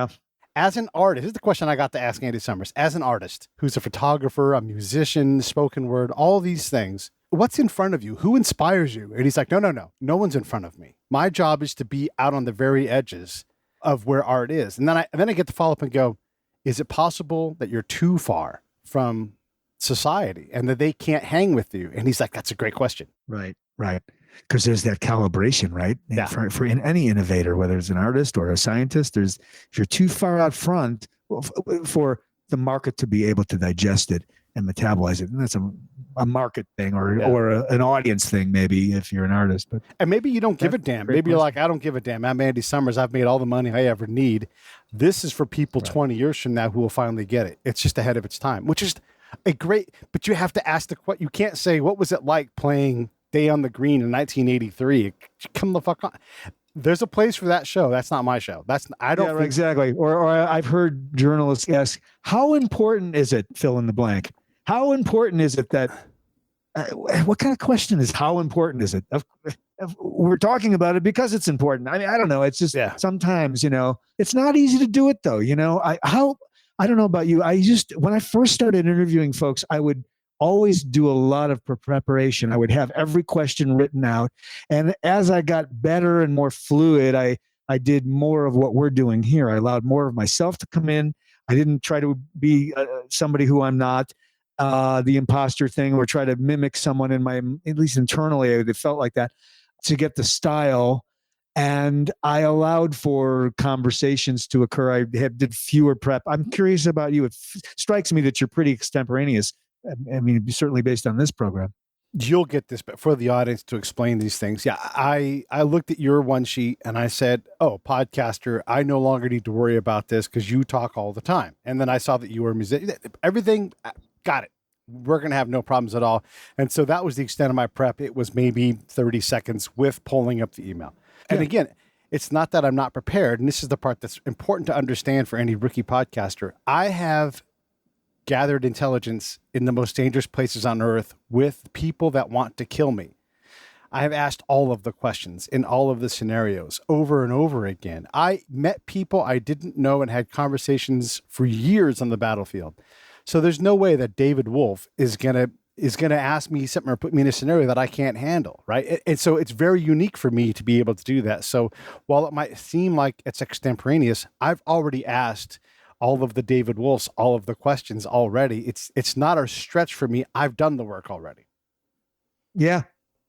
as an artist, this is the question I got to ask Andy Summers. As an artist who's a photographer, a musician, spoken word, all these things, what's in front of you? Who inspires you? And he's like, no one's in front of me. My job is to be out on the very edges of where art is. And then I get to follow up and go, is it possible that you're too far from society and that they can't hang with you? And he's like, that's a great question. Right. Because there's that calibration, right? Yeah. For any innovator, whether it's an artist or a scientist, if you're too far out front for the market to be able to digest it and metabolize it, and that's a market thing or an audience thing, maybe, if you're an artist. And maybe you don't give a damn. Maybe you're like, I don't give a damn. I'm Andy Summers. I've made all the money I ever need. This is for people 20 years from now who will finally get it. It's just ahead of its time, which is but you have to ask you can't say, what was it like playing Day on the Green in 1983? Come the fuck on. There's a place for that show. That's not my show. Exactly. Or I've heard journalists ask, how important is it, fill in the blank? How important is it that, what kind of question is, how important is it? We're talking about it because it's important. I mean, I don't know. It's just sometimes, you know, it's not easy to do it though. You know, I don't know about you. When I first started interviewing folks, I would always do a lot of preparation. I would have every question written out. And as I got better and more fluid, I did more of what we're doing here. I allowed more of myself to come in. I didn't try to be somebody who I'm not, the imposter thing, or try to mimic someone at least internally, it felt like that, to get the style. And I allowed for conversations to occur. I did fewer prep. I'm curious about you. It strikes me that you're pretty extemporaneous. I mean, certainly based on this program. You'll get this, but for the audience to explain these things. Yeah, I looked at your one sheet and I said, oh, podcaster, I no longer need to worry about this because you talk all the time. And then I saw that you were a musician. Everything, got it. We're going to have no problems at all. And so that was the extent of my prep. It was maybe 30 seconds with pulling up the email. And again, it's not that I'm not prepared. And this is the part that's important to understand for any rookie podcaster. I have gathered intelligence in the most dangerous places on earth with people that want to kill me. I have asked all of the questions in all of the scenarios over and over again. I met people I didn't know and had conversations for years on the battlefield. So there's no way that David Wolf is going to ask me something or put me in a scenario that I can't handle, right? And so it's very unique for me to be able to do that. So while it might seem like it's extemporaneous, I've already asked all of the David Wolfs all of the questions already. It's not a stretch for me. I've done the work already. Yeah.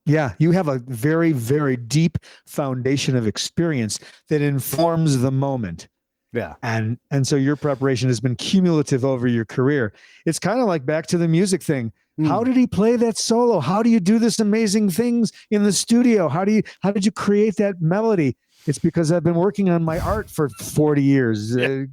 Yeah. You have a very, very deep foundation of experience that informs the moment. Yeah. And so your preparation has been cumulative over your career. It's kind of like back to the music thing. How did he play that solo? How do you do this amazing things in the studio? How did you create that melody? It's because I've been working on my art for 40 years. Yes.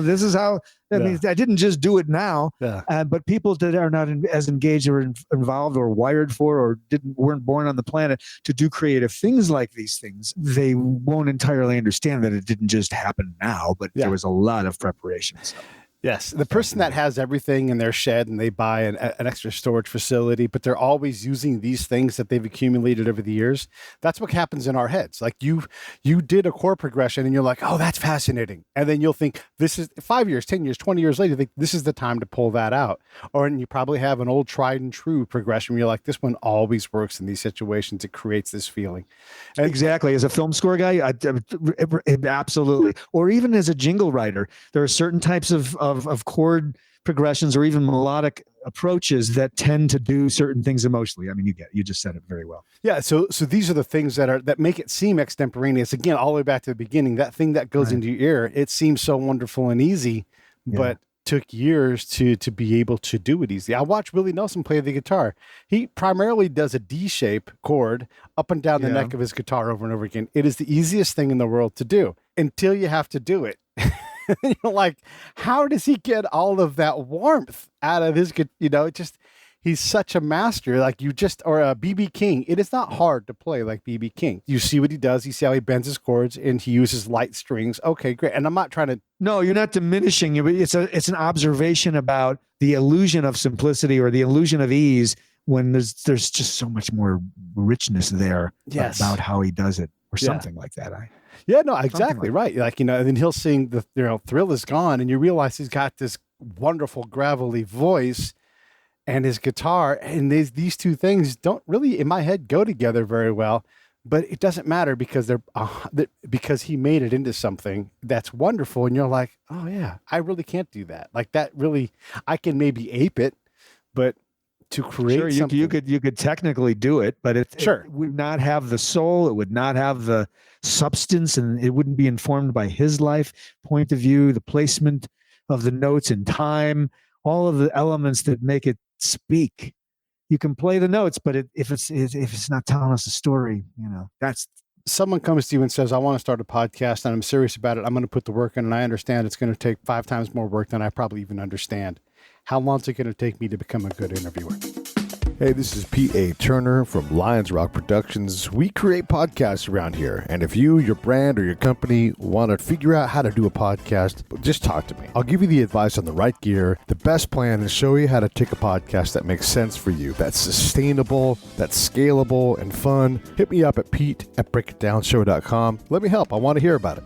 This is how, I mean, I didn't just do it now, but people that are not as engaged or involved or wired for, or weren't born on the planet to do creative things like these things, they won't entirely understand that it didn't just happen now, but there was a lot of preparation. So. Yes. The person that has everything in their shed and they buy an extra storage facility, but they're always using these things that they've accumulated over the years. That's what happens in our heads. Like you did a chord progression and you're like, oh, that's fascinating. And then you'll think this is 5 years, 10 years, 20 years later, you think this is the time to pull that out. Or and you probably have an old tried and true progression where you're like, this one always works in these situations. It creates this feeling. And exactly. As a film score guy, absolutely. Or even as a jingle writer, there are certain types of chord progressions or even melodic approaches that tend to do certain things emotionally. I mean, you just said it very well. Yeah. So these are the things that make it seem extemporaneous. Again, all the way back to the beginning, that thing that goes into your ear, it seems so wonderful and easy, but took years to be able to do it easy. I watched Willie Nelson play the guitar. He primarily does a D shape chord up and down the neck of his guitar over and over again. It is the easiest thing in the world to do until you have to do it. You're like, how does he get all of that warmth out of his, he's such a master. Like or a BB King. It is not hard to play like BB King. You see what he does. You see how he bends his chords and he uses light strings. Okay, great. And I'm not trying to. No, you're not diminishing. It's an observation about the illusion of simplicity or the illusion of ease when there's just so much more richness there about how he does it or something like that. Yeah, no, exactly right. Like, and then he'll sing Thrill Is Gone, and you realize he's got this wonderful gravelly voice and his guitar, and these two things don't really, in my head, go together very well. But it doesn't matter because because he made it into something that's wonderful, and you're like, oh yeah, I really can't do that. Like that really, I can maybe ape it, but to create something. you could technically do it, but it would not have the soul. It would not have the substance, and it wouldn't be informed by his life point of view, the placement of the notes in time, all of the elements that make it speak. You can play the notes, but if it's not telling us a story, that's. Someone comes to you and says, I want to start a podcast and I'm serious about it. I'm going to put the work in, and I understand it's going to take 5 times more work than I probably even understand. How long is it going to take me to become a good interviewer? Hey, this is P.A. Turner from Lions Rock Productions. We create podcasts around here, and if you, your brand, or your company want to figure out how to do a podcast, just talk to me. I'll give you the advice on the right gear, the best plan, and show you how to take a podcast that makes sense for you, that's sustainable, that's scalable, and fun. Hit me up at pete@breakitdownshow.com. Let me help. I want to hear about it.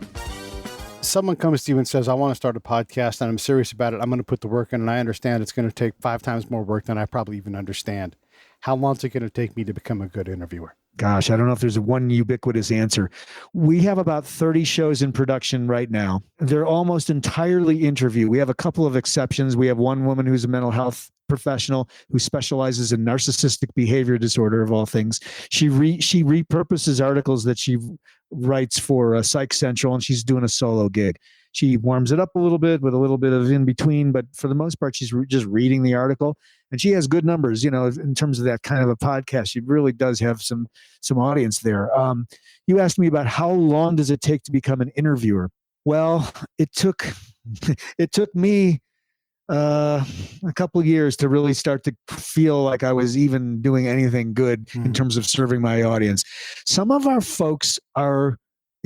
Someone comes to you and says, I want to start a podcast and I'm serious about it. I'm going to put the work in, and I understand it's going to take 5 times more work than I probably even understand. How long is it going to take me to become a good interviewer? Gosh, I don't know if there's one ubiquitous answer. We have about 30 shows in production right now. They're almost entirely interview. We have a couple of exceptions. We have one woman who's a mental health professional who specializes in narcissistic behavior disorder, of all things. She repurposes articles that she writes for Psych Central, and she's doing a solo gig. She warms it up a little bit with a little bit of in between, but for the most part, she's just reading the article, and she has good numbers. In terms of that kind of a podcast, she really does have some audience there. You asked me about how long does it take to become an interviewer? Well, it took me a couple of years to really start to feel like I was even doing anything good in terms of serving my audience. Some of our folks are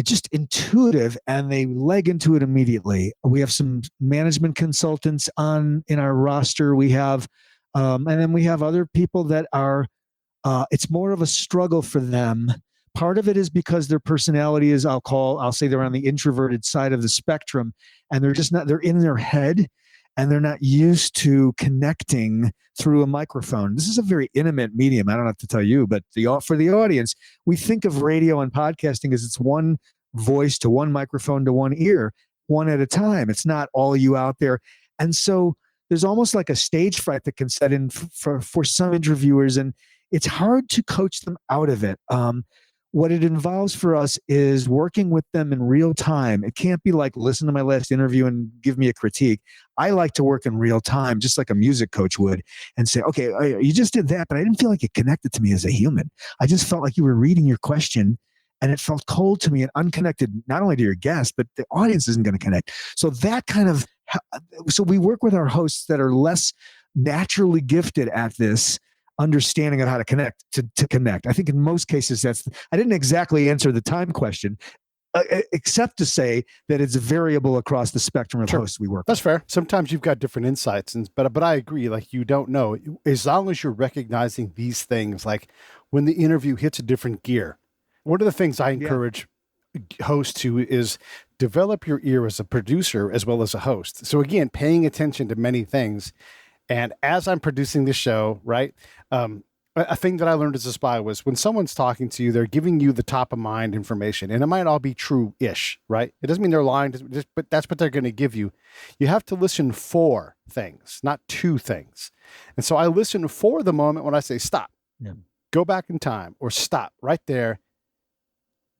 just intuitive and they leg into it immediately. We have some management consultants in our roster. We have, and then we have other people that are, it's more of a struggle for them. Part of it is because their personality is, I'll say they're on the introverted side of the spectrum, and they're in their head, and they're not used to connecting through a microphone. This is a very intimate medium. I don't have to tell you, but for the audience, we think of radio and podcasting as it's one voice to one microphone to one ear, one at a time. It's not all you out there. And so there's almost like a stage fright that can set in for some interviewers, and it's hard to coach them out of it. What it involves for us is working with them in real time. It can't be like, listen to my last interview and give me a critique. I like to work in real time, just like a music coach would, and say, okay, you just did that, but I didn't feel like it connected to me as a human. I just felt like you were reading your question and it felt cold to me and unconnected, not only to your guest, but the audience isn't going to connect. So so we work with our hosts that are less naturally gifted at this understanding of how to connect to connect. I think in most cases I didn't exactly answer the time question, except to say that it's variable across the spectrum of hosts we work with. That's fair. Sometimes you've got different insights, but I agree. Like, you don't know, as long as you're recognizing these things, like when the interview hits a different gear. One of the things I encourage hosts to is develop your ear as a producer as well as a host. So again, paying attention to many things. And as I'm producing this show, right, a thing that I learned as a spy was when someone's talking to you, they're giving you the top of mind information, and it might all be true-ish, right? It doesn't mean they're lying, but that's what they're going to give you. You have to listen for things, not to things. And so I listen for the moment when I say, stop, go back in time, or stop right there.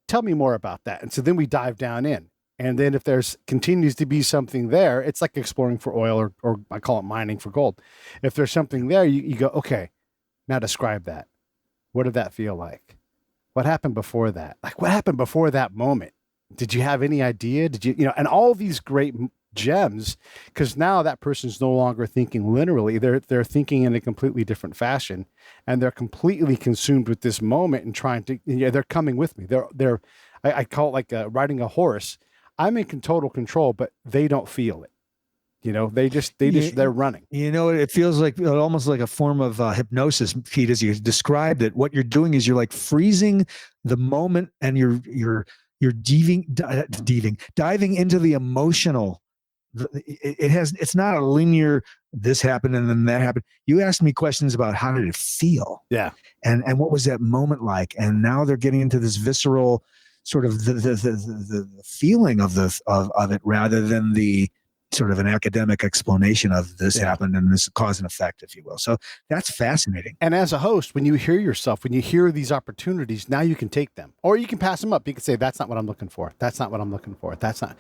Tell me more about that. And so then we dive down in. And then if there's continues to be something there, it's like exploring for oil, or I call it mining for gold. If there's something there, you go, okay, now describe that. What did that feel like? What happened before that? Like, what happened before that moment? Did you have any idea? Did you and all these great gems, because now that person's no longer thinking literally. They're thinking in a completely different fashion, and they're completely consumed with this moment and trying to, they're coming with me. I call it like riding a horse. I'm in total control, but they don't feel it. They're running. It feels like almost like a form of hypnosis, Pete, as you described it. What you're doing is you're like freezing the moment, and you're diving into the emotional. It's not a linear, this happened and then that happened. You asked me questions about how did it feel? Yeah. And what was that moment like? And now they're getting into this visceral sort of the feeling of it, rather than the sort of an academic explanation of this happened and this cause and effect, if you will. So that's fascinating. And as a host, when you hear these opportunities, now you can take them, or you can pass them up. You can say, that's not what I'm looking for. That's not what I'm looking for. That's not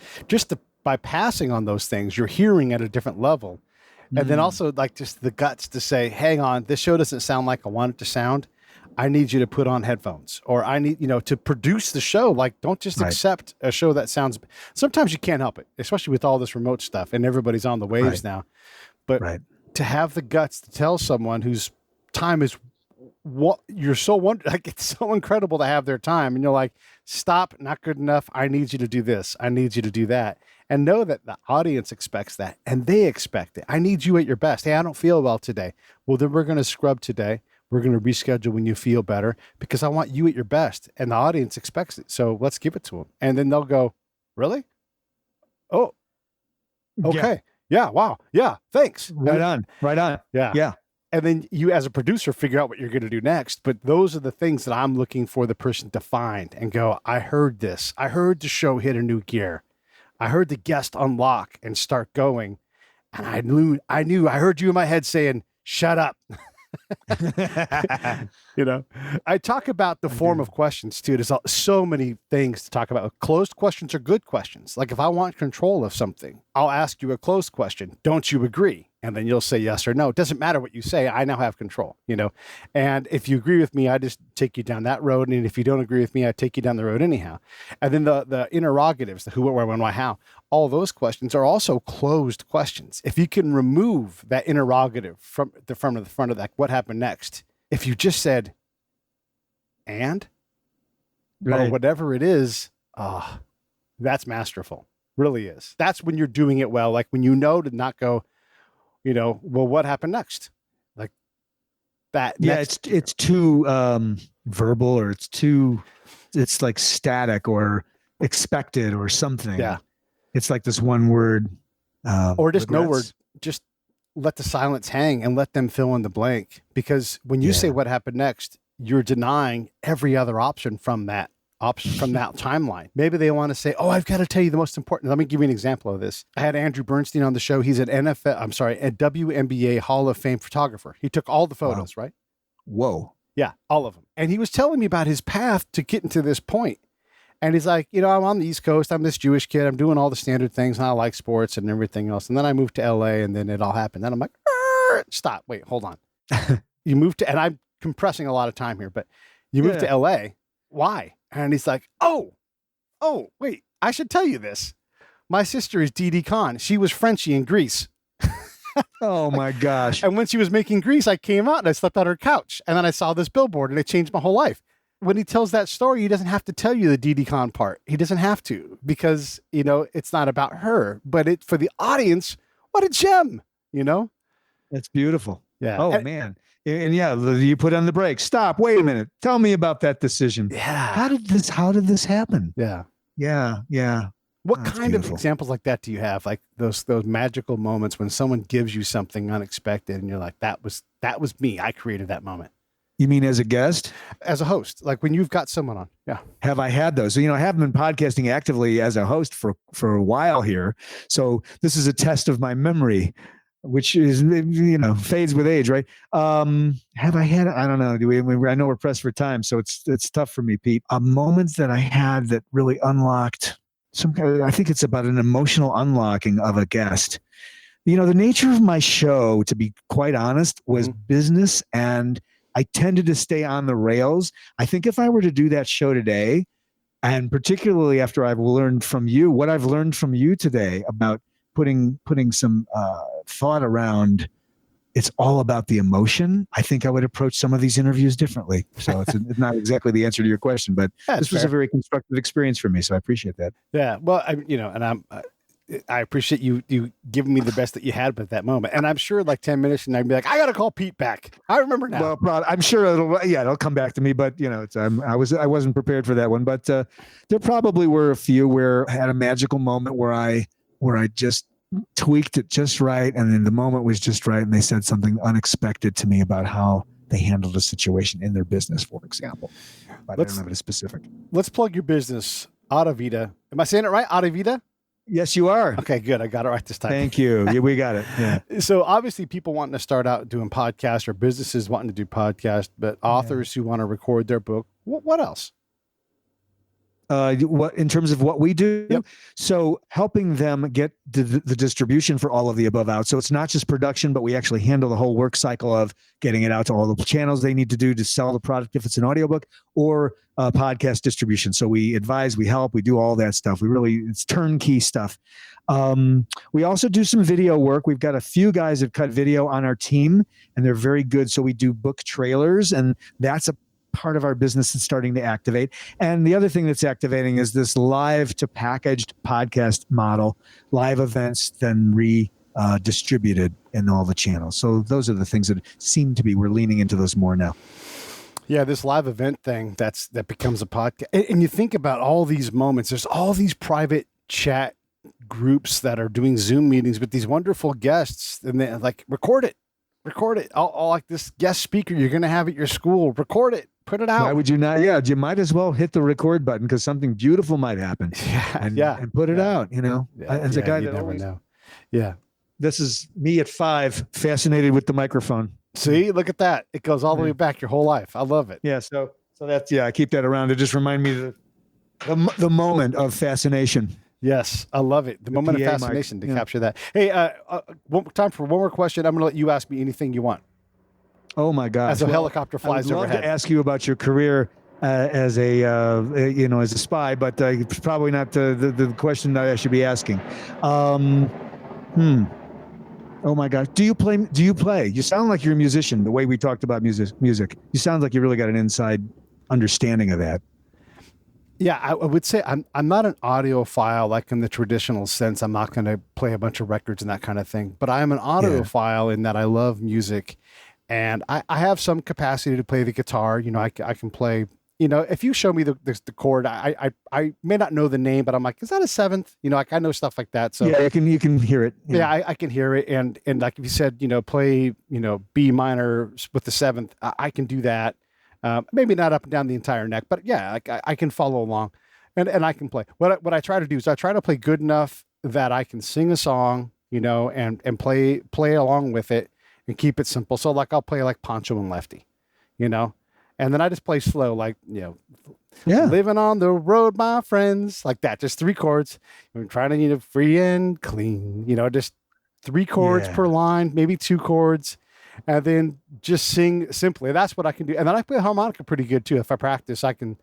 by passing on those things, you're hearing at a different level. And then also like just the guts to say, hang on, this show doesn't sound like I want it to sound. I need you to put on headphones, or I need, to produce the show. Like, don't just accept a show that sounds, sometimes you can't help it, especially with all this remote stuff and everybody's on the waves now. But to have the guts to tell someone whose time is what you're so like, it's so incredible to have their time. And you're like, stop, not good enough. I need you to do this. I need you to do that. And know that the audience expects that, and they expect it. I need you at your best. Hey, I don't feel well today. Well, then we're going to scrub today. We're going to reschedule when you feel better, because I want you at your best, and the audience expects it. So let's give it to them. And then they'll go, really? Oh, okay. Yeah. Wow. Yeah. Thanks. Right on. Yeah. Yeah. And then you, as a producer, figure out what you're going to do next. But those are the things that I'm looking for the person to find and go, I heard this. I heard the show hit a new gear. I heard the guest unlock and start going. And I heard you in my head saying, shut up. I talk about the form of questions too. There's so many things to talk about. Closed questions are good questions. Like if I want control of something, I'll ask you a closed question. Don't you agree? And then you'll say yes or no. It doesn't matter what you say. I now have control, and if you agree with me, I just take you down that road. And if you don't agree with me, I take you down the road anyhow. And then the interrogatives, the who, what, where, when, why, how, all those questions are also closed questions. If you can remove that interrogative from the front of that, what happened next? If you just said, and, or whatever it is, that's masterful. Really is. That's when you're doing it well. Like when to not go, well, what happened next? Like that. Yeah, it's too verbal, or it's like static or expected or something. Yeah. It's like this one word. Or just regrets. no word. Just let the silence hang and let them fill in the blank. Because when you say what happened next, you're denying every other option from that timeline. Maybe they want to say, oh, I've got to tell you the most important. Let me give you an example of this. I had Andrew Bernstein on the show. He's a WNBA Hall of Fame photographer. He took all the photos, right? Whoa. Yeah, all of them. And he was telling me about his path to getting to this point. And he's like, I'm on the East Coast. I'm this Jewish kid. I'm doing all the standard things, and I like sports and everything else. And then I moved to LA, and then it all happened. Then I'm like, stop. Wait, hold on. You moved to, and I'm compressing a lot of time here, but you moved to LA. Why? And he's like, oh, wait, I should tell you this. My sister is Didi Khan. She was Frenchie in Greece. Oh my gosh. And when she was making Grease, I came out and I slept on her couch. And then I saw this billboard and it changed my whole life. When he tells that story, he doesn't have to tell you the Didi Khan part. He doesn't have to, because, it's not about her, but for the audience, what a gem, That's beautiful. Yeah. Oh, man. And you put on the brakes. Stop. Wait a minute. Tell me about that decision. Yeah. How did this happen? Yeah. Yeah. What kind of examples like that do you have? Like those magical moments when someone gives you something unexpected and you're like, that was me. I created that moment. You mean as a guest? As a host, like when you've got someone on. Yeah. Have I had those? So, I haven't been podcasting actively as a host for a while here. So this is a test of my memory, which is, fades with age, right? Have I had, I don't know. I know we're pressed for time, so it's tough for me, Pete. A moment that I had that really unlocked some kind of, I think it's about an emotional unlocking of a guest. The nature of my show, to be quite honest, was business, and I tended to stay on the rails. I think if I were to do that show today, and particularly after I've learned from you, what I've learned from you today about putting some thought around, it's all about the emotion, I think I would approach some of these interviews differently. So it's not exactly the answer to your question, but this was a very constructive experience for me. So I appreciate that. Yeah. Well, I appreciate you giving me the best that you had at that moment. And I'm sure like 10 minutes and I'd be like, I got to call Pete back. I remember now. Well, I'm sure it'll come back to me, but I wasn't prepared for that one, but there probably were a few where I had a magical moment where I just tweaked it just right. And then the moment was just right. And they said something unexpected to me about how they handled a situation in their business, for example. But I don't have it specific. Let's plug your business, Audivita. Am I saying it right? Audivita? Yes, you are. Okay, good. I got it right this time. Thank you. Yeah, we got it. Yeah. So obviously people wanting to start out doing podcasts, or businesses wanting to do podcasts, but authors who want to record their book. What else? What in terms of what we do? Yep. So helping them get the distribution for all of the above out. So it's not just production, but we actually handle the whole work cycle of getting it out to all the channels they need to do to sell the product, if it's an audiobook or podcast distribution. So we advise, we help, we do all that stuff. It's turnkey stuff. We also do some video work. We've got a few guys that cut video on our team, and they're very good. So we do book trailers, and that's a part of our business that's starting to activate. And the other thing that's activating is this live to packaged podcast model, live events, then distributed in all the channels. So those are the things that seem to be, we're leaning into those more now. Yeah, this live event thing that becomes a podcast. And you think about all these moments, there's all these private chat groups that are doing Zoom meetings with these wonderful guests, and they like, record it. Record it. All like this guest speaker you're going to have at your school. Record it. Put it out. Why would you not? Yeah, you might as well hit the record button because something beautiful might happen. And put it out. You know, as a guy you that never always, know. Yeah. this is me at 5, fascinated with the microphone. See, look at that. It goes all the way back your whole life. I love it. Yeah. So that's, I keep that around to just remind me the moment of fascination. Yes, I love it. The moment of PA fascination mic. to capture that. Hey, time for one more question. I'm going to let you ask me anything you want. Oh my gosh! As a helicopter flies I would love overhead. to ask you about your career as a spy, but it's probably not the question that I should be asking. Oh my gosh! Do you play? You sound like you're a musician. The way we talked about music. You sound like you really got an inside understanding of that. Yeah, I would say I'm not an audiophile like in the traditional sense. I'm not going to play a bunch of records and that kind of thing. But I am an audiophile in that I love music. And I have some capacity to play the guitar. You know, I can play, you know, if you show me the chord, I may not know the name, but I'm like, is that a seventh? You know, like I know stuff like that. So yeah, you can hear it. Yeah, I can hear it. And like if you said, you know, play, you know, B minor with the seventh, I can do that. Maybe not up and down the entire neck, but yeah, I can follow along and I can play. What I try to do is I try to play good enough that I can sing a song, you know, and play along with it. And keep it simple. So like I'll play like Poncho and Lefty, you know, and then I just play slow, like, you know, living on the road, my friends, like that. Just 3 chords. I'm trying to, you know, free and clean, you know, just 3 chords per line, maybe 2 chords, and then just sing simply. That's what I can do. And then I play harmonica pretty good too. If I practice, I can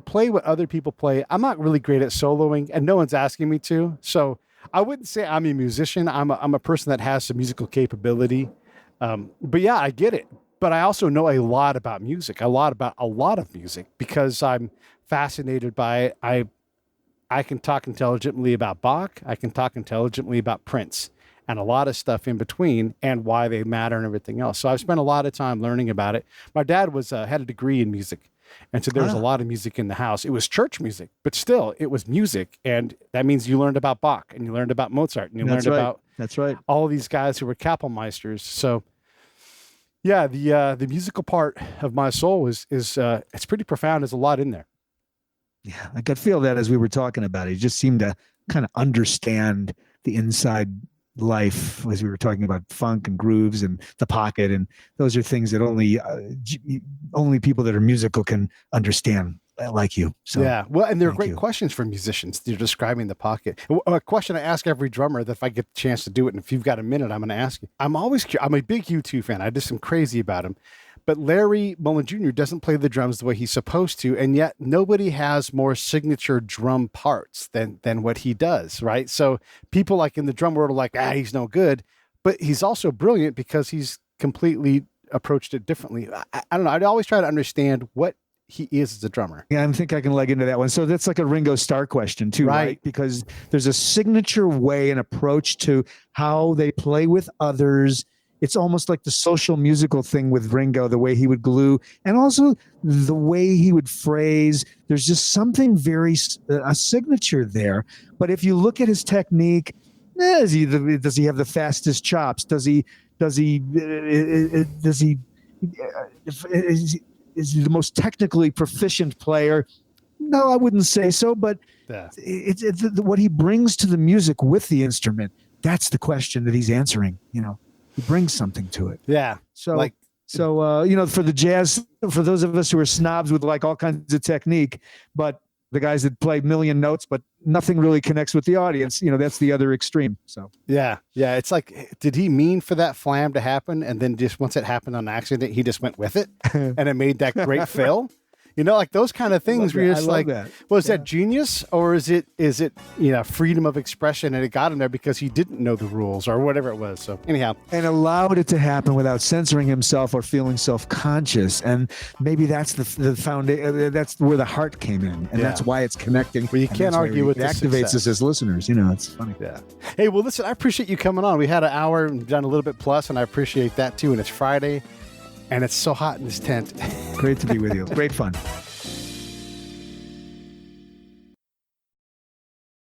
play what other people play. I'm not really great at soloing, and no one's asking me to. So I wouldn't say I'm a musician. I'm a person that has some musical capability. But yeah, I get it. But I also know a lot about music, a lot of music, because I'm fascinated by it. I can talk intelligently about Bach. I can talk intelligently about Prince and a lot of stuff in between and why they matter and everything else. So I've spent a lot of time learning about it. My dad had a degree in music. And so there was a lot of music in the house. It was church music, but still it was music. And that means you learned about Bach and you learned about Mozart and you learned about all these guys who were Kapellmeisters. So yeah, the musical part of my soul is it's pretty profound. There's a lot in there. Yeah, I could feel that as we were talking about it. You just seemed to kind of understand the inside life as we were talking about funk and grooves and the pocket, and those are things that only people that are musical can understand, like you. So yeah, well, and they're great questions for musicians. You're describing the pocket. A question I ask every drummer that if I get the chance to do it, and if you've got a minute, I'm going to ask you. I'm always curious. I'm a big U2 fan. I just am crazy about him. But Larry Mullen Jr. doesn't play the drums the way he's supposed to, and yet nobody has more signature drum parts than what he does, right? So people like in the drum world are like, he's no good, but he's also brilliant because he's completely approached it differently. I don't know. I'd always try to understand what he is as a drummer. Yeah, I think I can leg into that one. So that's like a Ringo Starr question too, right? Because there's a signature way and approach to how they play with others. It's almost like the social musical thing with Ringo, the way he would glue, and also the way he would phrase. There's just something a signature there. But if you look at his technique, does he have the fastest chops? Is he the most technically proficient player? No, I wouldn't say so. But it's what he brings to the music with the instrument. That's the question that he's answering. You know. He brings something to it. Yeah. So for the jazz, for those of us who are snobs with like all kinds of technique, but the guys that play million notes, but nothing really connects with the audience, that's the other extreme. So yeah. It's like, did he mean for that flam to happen? And then just once it happened on accident, he just went with it and it made that great fill. Like those kind of things where you're just like, is that genius or is it, freedom of expression and it got him there because he didn't know the rules or whatever it was. So anyhow. And allowed it to happen without censoring himself or feeling self-conscious. And maybe that's the foundation, that's where the heart came in. And that's why it's connecting. Well, you can't argue with it. It activates us as listeners. It's funny. Yeah. Hey, well, listen, I appreciate you coming on. We had an hour and done a little bit plus, and I appreciate that too. And it's Friday. And it's so hot in this tent. Great to be with you. Great fun.